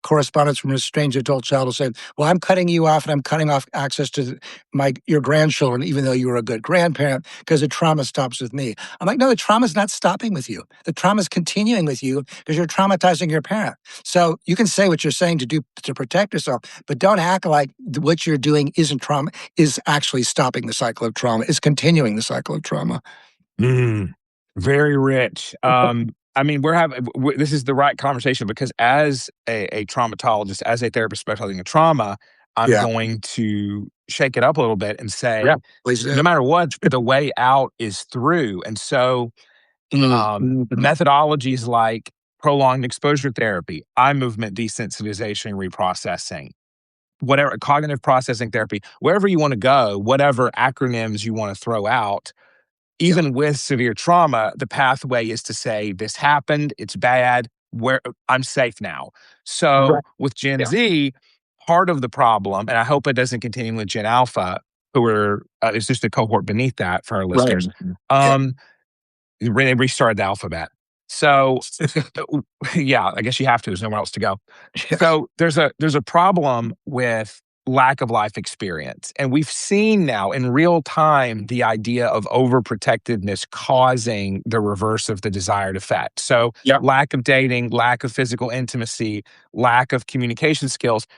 correspondence from a strange adult child will say, well, I'm cutting you off and I'm cutting off access to your grandchildren, even though you were a good grandparent, because the trauma stops with me. I'm like, no, the trauma's not stopping with you. The trauma's continuing with you because you're traumatizing your parent. So you can say what you're saying to do to protect yourself, but don't act like what you're doing isn't trauma, is actually stopping the cycle of trauma, is continuing the cycle of trauma. Mm, very rich. I mean, this is the right conversation because as a traumatologist, as a therapist specializing in trauma, I'm Yeah. going to shake it up a little bit and Yeah. say, Please do. no matter what, the way out is through. And so, Mhm. methodologies like prolonged exposure therapy, eye movement desensitization and reprocessing, whatever, cognitive processing therapy, wherever you want to go, whatever acronyms you want to throw out, Yeah. even with severe trauma, the pathway is to say, this happened, it's bad, where I'm safe now. So Right. with Gen Yeah. Z, part of the problem, and I hope it doesn't continue with Gen Alpha, who are, it's just a cohort beneath that for our Right. listeners. Yeah. They restarted the alphabet. So, yeah, I guess you have to. There's nowhere else to go. Yeah. So there's a problem with lack of life experience. And we've seen now in real time the idea of overprotectiveness causing the reverse of the desired effect. So Yeah. lack of dating, lack of physical intimacy, lack of communication skills.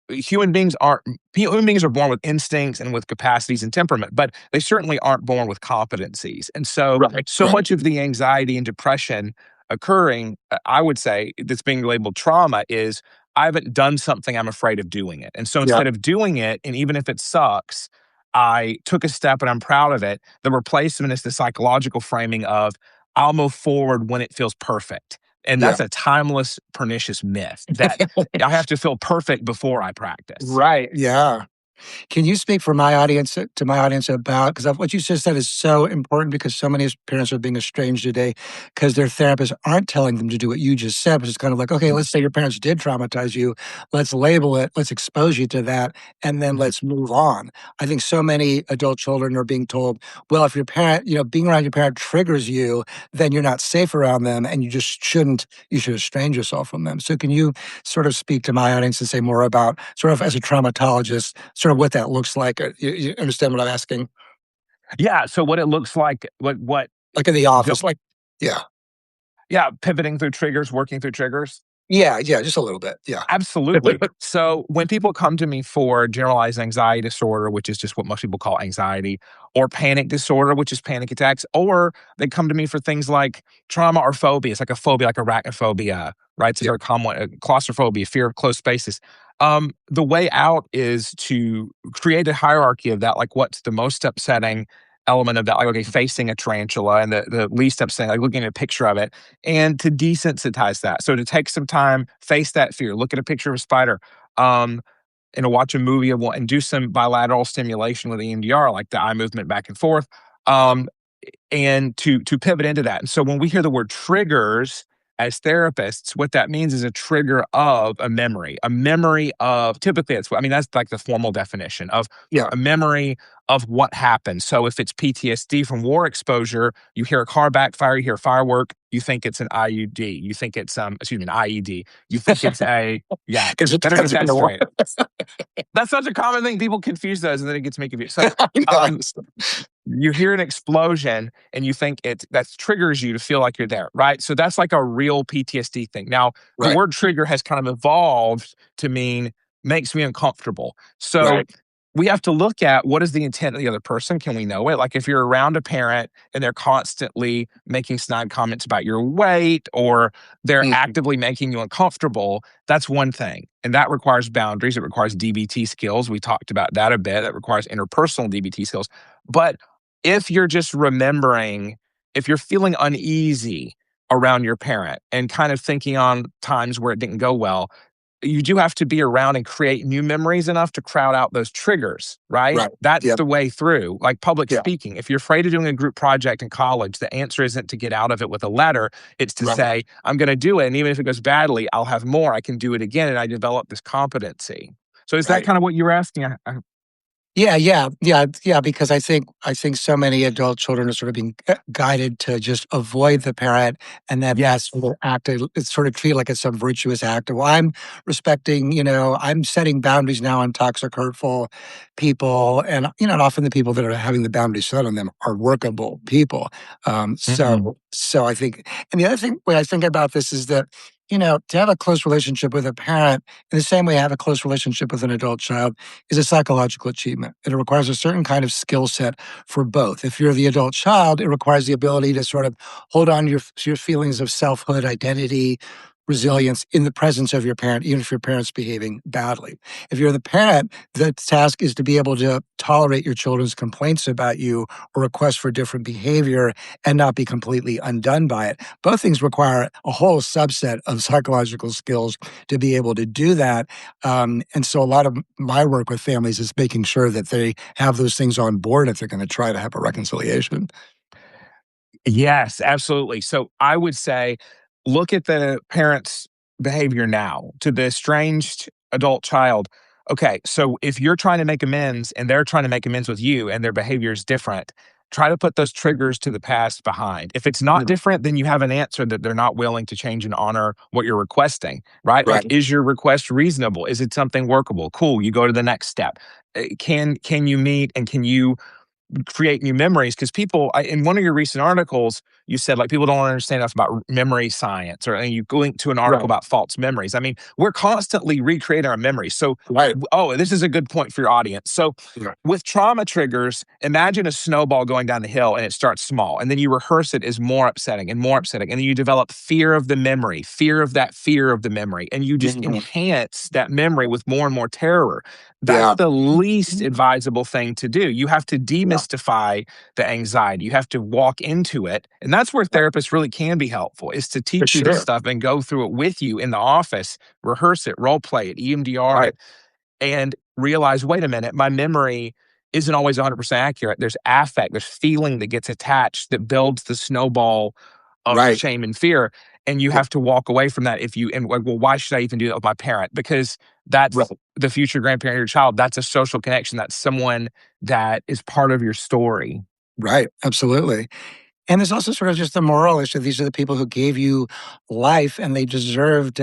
Human beings are born with instincts and with capacities and temperament, but they certainly aren't born with competencies. And so Right. so much of the anxiety and depression occurring, I would say, that's being labeled trauma is I haven't done something, I'm afraid of doing it. And so Yeah. instead of doing it, and even if it sucks, I took a step and I'm proud of it. The replacement is the psychological framing of I'll move forward when it feels perfect. And Yeah. that's a timeless, pernicious myth that I have to feel perfect before I practice. Right. Yeah. Can you speak for my audience to my audience about because what you just said is so important because so many parents are being estranged today because their therapists aren't telling them to do what you just said, which is kind of like, okay, let's say your parents did traumatize you, let's label it, let's expose you to that, and then Mhm. let's move on. I think so many adult children are being told, well, if your parent, being around your parent triggers you, then you're not safe around them, and you just shouldn't. You should estrange yourself from them. So, can you sort of speak to my audience and say more about sort of as a traumatologist, sort of what that looks like? You understand what I'm asking? Yeah, so what it looks like, what Like in the go office, like yeah. yeah, pivoting through triggers, working through triggers. Yeah, yeah, just a little bit, yeah. Absolutely. So when people come to me for generalized anxiety disorder, which is just what most people call anxiety, or panic disorder, which is panic attacks, or they come to me for things like trauma or phobia. It's like a phobia, like arachnophobia, right? It's a Yeah, very common one, claustrophobia, fear of closed spaces. The way out is to create a hierarchy of that, like what's the most upsetting element of that, like, okay, facing a tarantula, and the least upsetting, like looking at a picture of it, and to desensitize that. So to take some time, face that fear, look at a picture of a spider, um, watch a movie of one, and do some bilateral stimulation with EMDR, like the eye movement back and forth. Um, and to pivot into that. And so when we hear the word triggers as therapists, what that means is a trigger of a memory of typically it's I mean that's like the formal definition of yeah, a memory of what happened. So if it's PTSD from war exposure, you hear a car backfire, you hear a firework, you think it's an IUD, you think it's excuse me, an IED, you think it's a yeah. because it Better get depends on that the war. straight. That's such a common thing. People confuse those and then it gets me confused. So I know, I um understand. you hear an explosion and you think that triggers you to feel like you're there, right? So that's like a real PTSD thing. Now, the Right, word trigger has kind of evolved to mean makes me uncomfortable. So right. we have to look at what is the intent of the other person. Can we know it? Like if you're around a parent and they're constantly making snide comments about your weight or they're Mhm, actively making you uncomfortable, that's one thing. And that requires boundaries. It requires DBT skills. We talked about that a bit. That requires interpersonal DBT skills. But if you're just remembering, if you're feeling uneasy around your parent and kind of thinking on times where it didn't go well, you do have to be around and create new memories enough to crowd out those triggers, right? right. That's Yep, the way through. Like public yeah, speaking, if you're afraid of doing a group project in college, the answer isn't to get out of it with a letter. It's to right. say, I'm going to do it. And even if it goes badly, I'll have more. I can do it again. And I develop this competency. So is that Right. kind of what you were asking? Yeah, yeah, yeah, yeah, because I think so many adult children are sort of being guided to just avoid the parent, and that's Yes. sort of acted. It's sort of treated like it's some virtuous act. Well, I'm respecting, I'm setting boundaries now on toxic, hurtful people, and often the people that are having the boundaries set on them are workable people. Mhm. So I think, and the other thing way I think about this is that. To have a close relationship with a parent in the same way I have a close relationship with an adult child is a psychological achievement. It requires a certain kind of skill set for both. If you're the adult child, it requires the ability to sort of hold on to your feelings of selfhood, identity, resilience in the presence of your parent, even if your parent's behaving badly. If you're the parent, the task is to be able to tolerate your children's complaints about you or requests for different behavior and not be completely undone by it. Both things require a whole subset of psychological skills to be able to do that. And so a lot of my work with families is making sure that they have those things on board if they're going to try to have a reconciliation. Yes, absolutely. So I would say look at the parent's behavior now to the estranged adult child. Okay, so if you're trying to make amends and they're trying to make amends with you and their behavior is different, try to put those triggers to the past behind. If it's not Yeah. different, then you have an answer that they're not willing to change and honor what you're requesting, right? Like, Right. is your request reasonable? Is it something workable? Cool. You go to the next step. Can you meet and can you create new memories because in one of your recent articles you said like people don't understand enough about memory science or and you linked to an article Right. about false memories. I mean, we're constantly recreating our memories. So Right. oh, this is a good point for your audience. So Yeah. with trauma triggers, imagine a snowball going down the hill and it starts small and then you rehearse it as more upsetting and more upsetting and then you develop fear of the memory, fear of that fear of the memory, and you just Mhm. enhance that memory with more and more terror. That's Yeah. the least advisable thing to do. You have to Yeah. demystify the anxiety. You have to walk into it. And that's where therapists really can be helpful, is to For teach you this sure. stuff and go through it with you in the office, rehearse it, role play it, EMDR Right. it, and realize, wait a minute, my memory isn't always 100% accurate. There's affect, there's feeling that gets attached that builds the snowball of Right. shame and fear. And you Yeah. have to walk away from that if you, and like, well, why should I even do that with my parent? Because that's Right. the future grandparent of your child. That's a social connection. That's someone that is part of your story. Right. Absolutely. And there's also sort of just the moral issue. These are the people who gave you life, and they deserved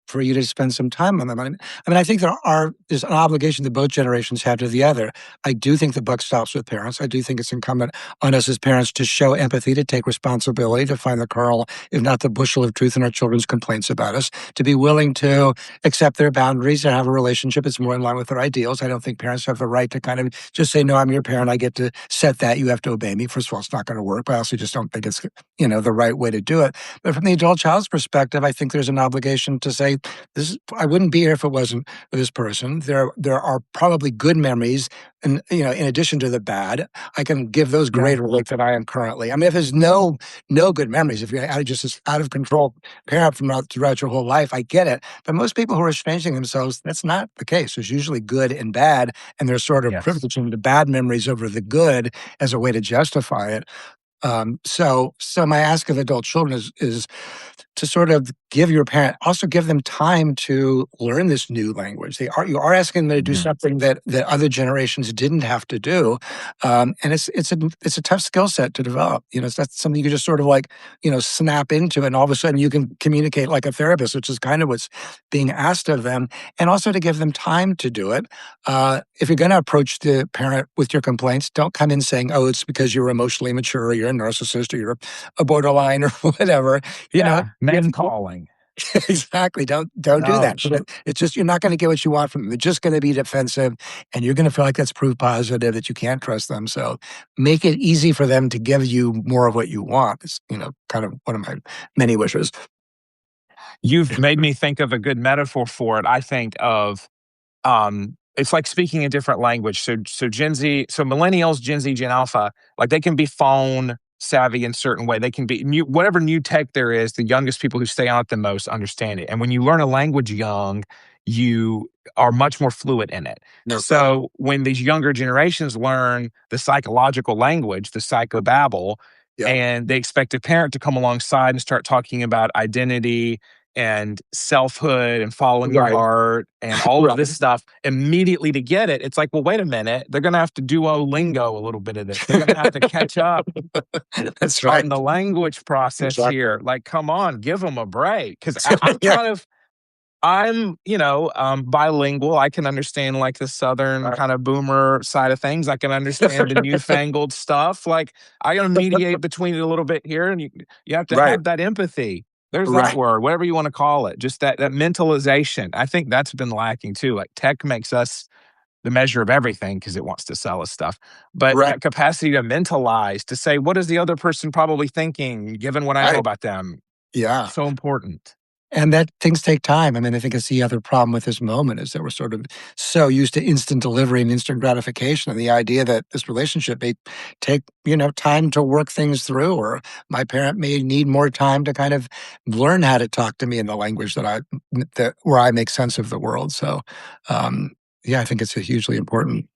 for you to spend some time on them. I think there's an obligation that both generations have to the other. I do think the buck stops with parents. I do think it's incumbent on us as parents to show empathy, to take responsibility, to find the kernel, if not the bushel of truth in our children's complaints about us, to be willing to accept their boundaries and have a relationship that's more in line with their ideals. I don't think parents have the right to kind of just say, no, I'm your parent. I get to set that. You have to obey me. First of all, it's not going to work, but I also just don't think it's, the right way to do it. But from the adult child's perspective, I think there's an obligation to say, I wouldn't be here if it wasn't for this person. There are probably good memories, and in addition to the bad, I can give those Yeah. greater weight than I am currently. I mean, if there's no good memories, if you're just this out of control parent throughout your whole life, I get it. But most people who are estranging themselves, that's not the case. There's usually good and bad, and they're sort of Yes. privileging the bad memories over the good as a way to justify it. So my ask of adult children is to sort of give your parent, also give them time to learn this new language. You are asking them to do Mhm. something that other generations didn't have to do, and it's a tough skill set to develop. It's not something you can just sort of like snap into, and all of a sudden you can communicate like a therapist, which is kind of what's being asked of them, and also to give them time to do it. If you're going to approach the parent with your complaints, don't come in saying, "Oh, it's because you're emotionally immature, or you're a narcissist, or you're a borderline, or whatever." You know, Yeah. Name calling. exactly. Don't do No. that. It's just you're not going to get what you want from them. They're just going to be defensive, and you're going to feel like that's proof positive that you can't trust them. So make it easy for them to give you more of what you want. It's kind of one of my many wishes. You've made me think of a good metaphor for it. I think of it's like speaking a different language. So Gen Z, so millennials, Gen Z, Gen Alpha, like they can be phone savvy in certain way. They can be new, whatever new tech there is. The youngest people who stay on it the most understand it. And when you learn a language young, you are much more fluent in it. No, So when these younger generations learn the psychological language, the psychobabble, yeah, and they expect a parent to come alongside and start talking about identity and selfhood and following your right, heart and all of right, this stuff immediately to get it. It's like, well, wait a minute. They're going to have to Duolingo a little bit of this. They're going to have to catch up that's on right. the language process Exactly. here. Like, come on, give them a break. Cause I'm Yeah, kind of, I'm, bilingual. I can understand like the Southern right, kind of boomer side of things. I can understand the newfangled stuff. Like I gotta mediate between it a little bit here. And you have to right, have that empathy. There's that right, word, whatever you want to call it. Just that mentalization. I think that's been lacking too. Like tech makes us the measure of everything because it wants to sell us stuff. But right, that capacity to mentalize, to say, what is the other person probably thinking, given what I know right. about them? Yeah. So important. And that things take time. I mean, I think it's the other problem with this moment is that we're sort of so used to instant delivery and instant gratification, and the idea that this relationship may take, time to work things through, or my parent may need more time to kind of learn how to talk to me in the language that where I make sense of the world. So, um, yeah, I think it's a hugely important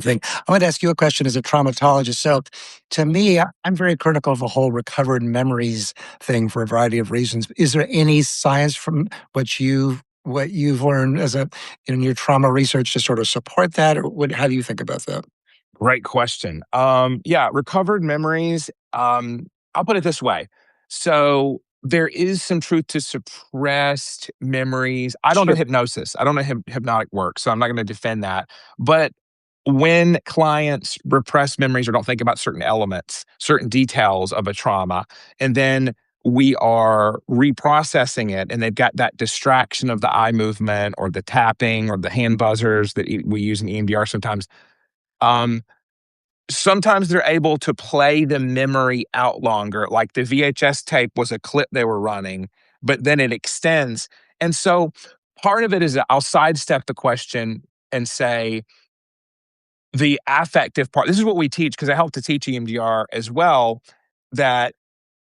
thing. I want to ask you a question as a traumatologist. So, to me, I'm very critical of the whole recovered memories thing for a variety of reasons. Is there any science from what you've learned as in your trauma research to sort of support that, or how do you think about that? Great question. Yeah, recovered memories. I'll put it this way. So there is some truth to suppressed memories. I don't know Sure. hypnosis. I don't know hypnotic work, so I'm not going to defend that. But when clients repress memories or don't think about certain elements, certain details of a trauma, and then we are reprocessing it, and they've got that distraction of the eye movement or the tapping or the hand buzzers that we use in EMDR sometimes. Um, Sometimes they're able to play the memory out longer, like the VHS tape was a clip they were running, but then it extends. And so part of it is that I'll sidestep the question and say the affective part. This is what we teach because I help to teach EMDR as well. That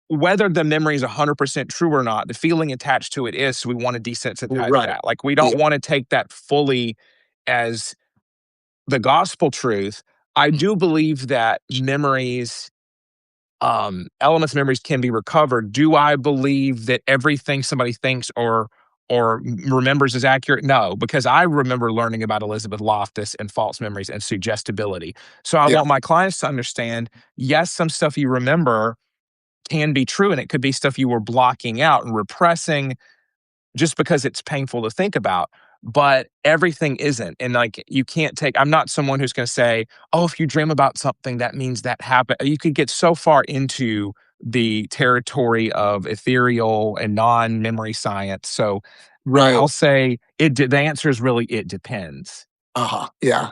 whether the memory is 100% true or not, the feeling attached to it is, so we want to desensitize Right. that. Like, we Yeah. don't want to take that fully as the gospel truth. I do believe that memories, elements of memories can be recovered. Do I believe that everything somebody thinks or remembers is accurate? No, because I remember learning about Elizabeth Loftus and false memories and suggestibility. So I Yeah. want my clients to understand, yes, some stuff you remember can be true, and it could be stuff you were blocking out and repressing just because it's painful to think about. But everything isn't. And like, you can't take, I'm not someone who's going to say, oh, if you dream about something, that means that happened. You could get so far into the territory of ethereal and non memory science. So Right. I'll say the answer is really, it depends. Uh-huh. Yeah.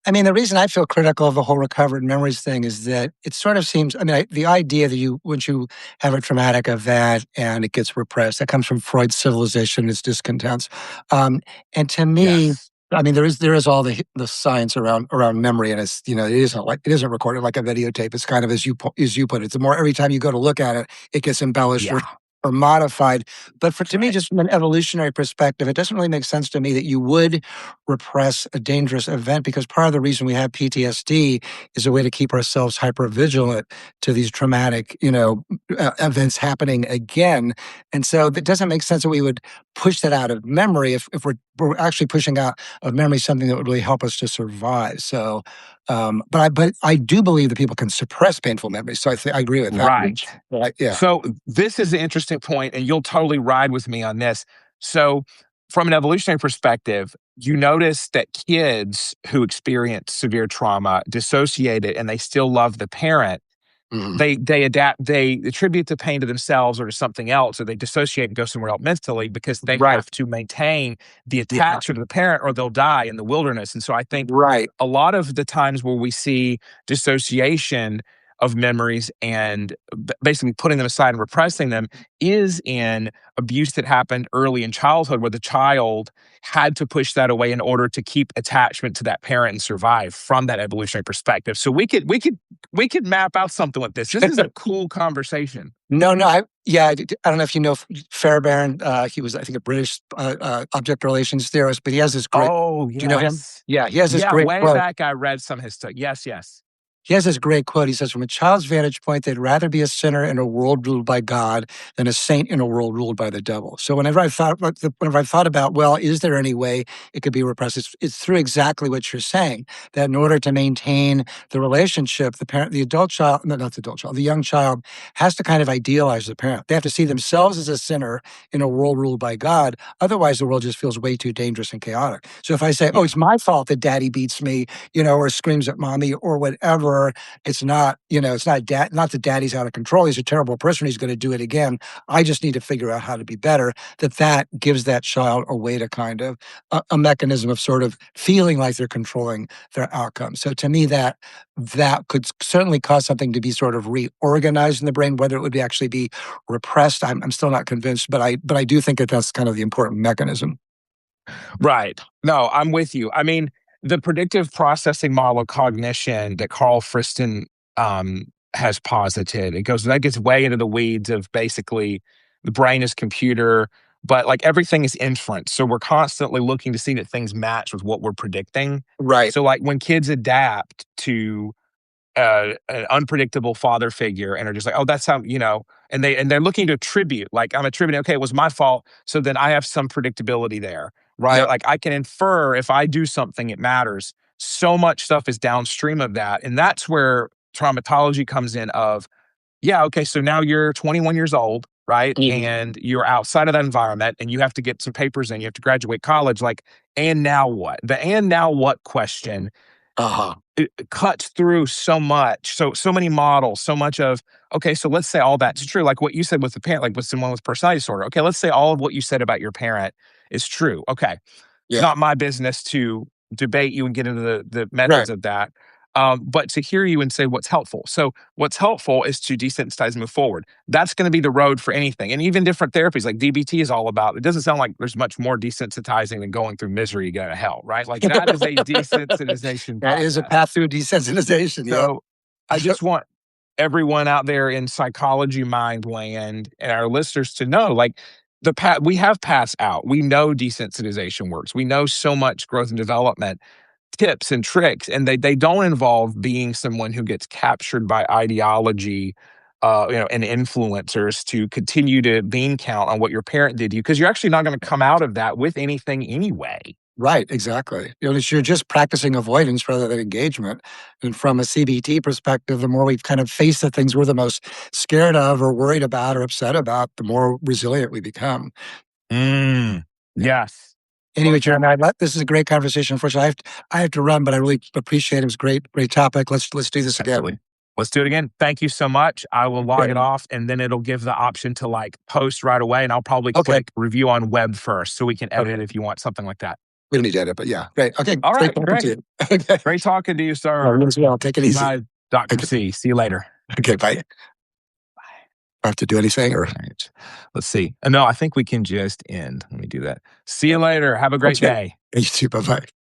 I mean, the reason I feel critical of the whole recovered memories thing is that it sort of seems, I mean, the idea that once you have a traumatic event and it gets repressed, that comes from Freud's civilization, its discontents. Um, and to me, Yes. I mean, there is all the science around memory, and it's, it isn't recorded like a videotape. It's kind of as you put it. The more every time you go to look at it, it gets embellished Yeah. or modified. But to me, Right. just from an evolutionary perspective, it doesn't really make sense to me that you would repress a dangerous event, because part of the reason we have PTSD is a way to keep ourselves hyper vigilant to these traumatic, events happening again. And so it doesn't make sense that we would push that out of memory if we're actually pushing out of memory something that would really help us to survive. So, but I do believe that people can suppress painful memories. So I agree with that. Right. Right? Yeah. So this is an interesting point, and you'll totally ride with me on this. So, from an evolutionary perspective, you notice that kids who experience severe trauma dissociate it and they still love the parent. Mhm. They adapt, they attribute the pain to themselves or to something else, or they dissociate and go somewhere else mentally because they Right. have to maintain the Yeah. attachment to the parent or they'll die in the wilderness. And so I think Right. a lot of the times where we see dissociation of memories and basically putting them aside and repressing them is in abuse that happened early in childhood, where the child had to push that away in order to keep attachment to that parent and survive from that evolutionary perspective. So we could map out something like this. This is a cool conversation. No, no, I don't know if you know Fairbairn. He was, I think, a British object relations theorist, but he has this great. Oh, Do you know him? yes. Yeah, he has this Yeah, great way quote. back I read some of his stuff. Yes, yes. He has this great quote. He says, "From a child's vantage point, they'd rather be a sinner in a world ruled by God than a saint in a world ruled by the devil." So whenever I thought about, well, is there any way it could be repressed? It's through exactly what you're saying. That in order to maintain the relationship, the parent, the adult child, no, not the adult child, the young child has to kind of idealize the parent. They have to see themselves as a sinner in a world ruled by God. Otherwise, the world just feels way too dangerous and chaotic. So if I say, "Oh, Yeah. it's my fault that daddy beats me," or screams at mommy or whatever. It's not, it's not not that daddy's out of control. He's a terrible person. He's going to do it again. I just need to figure out how to be better. That gives that child a way to kind of a mechanism of sort of feeling like they're controlling their outcome. So to me, that could certainly cause something to be sort of reorganized in the brain. Whether it would actually be repressed, I'm still not convinced. But I do think that that's kind of the important mechanism. Right. No, I'm with you. I mean, the predictive processing model of cognition that Carl Friston has posited, that gets way into the weeds of basically the brain is computer, but like everything is inference. So we're constantly looking to see that things match with what we're predicting. Right. So like when kids adapt to an unpredictable father figure and are just like, oh, that's how, and they're looking to attribute, like I'm attributing, okay, it was my fault. So then I have some predictability there, right? Yep. Like I can infer if I do something, it matters. So much stuff is downstream of that. And that's where traumatology comes in of, yeah, okay, so now you're 21 years old, right? Mhm. And you're outside of that environment and you have to get some papers in, you have to graduate college. Like, and now what? The and now what question Uh-huh. it cuts through so much, so many models, so much of, okay, so let's say all that's true, like what you said with the parent, like with someone with personality disorder. Okay, let's say all of what you said about your parent is true. Okay, it's Yeah. not my business to debate you and get into the Right. methods of that. But to hear you and say what's helpful. So what's helpful is to desensitize and move forward. That's going to be the road for anything. And even different therapies like DBT is all about. It doesn't sound like there's much more desensitizing than going through misery to go to hell, right? Like that is a desensitization That is a process. path through desensitization. Yep. So I just want everyone out there in psychology mind land and our listeners to know, like, we have passed out. We know desensitization works. We know so much growth and development tips and tricks, and they don't involve being someone who gets captured by ideology, and influencers to continue to bean count on what your parent did to you, because you're actually not going to come out of that with anything anyway. Right, exactly. You're just practicing avoidance rather than engagement. And from a CBT perspective, the more we kind of face the things we're the most scared of or worried about or upset about, the more resilient we become. Mm, Yeah. yes. Anyway, Jeremy, this is a great conversation. Unfortunately, I have to run, but I really appreciate it. It was a great topic. Let's do this Absolutely. again. Let's do it again. Thank you so much. I will log it Okay. off, and then it'll give the option to like post right away. And I'll probably Okay. click review on web first so we can edit Okay. it if you want something like that. We don't need to edit, but yeah. Great. Okay. All Great right. talking to Great. you. Okay. Great talking to you, All sir. right, you as well. Take it easy. Bye, Dr. Okay. C. See you later. Okay. Bye. Do I have to do anything or? All right. Let's see. No, I think we can just end. Let me do that. See you later. Have a great Okay. day. You too. Bye bye.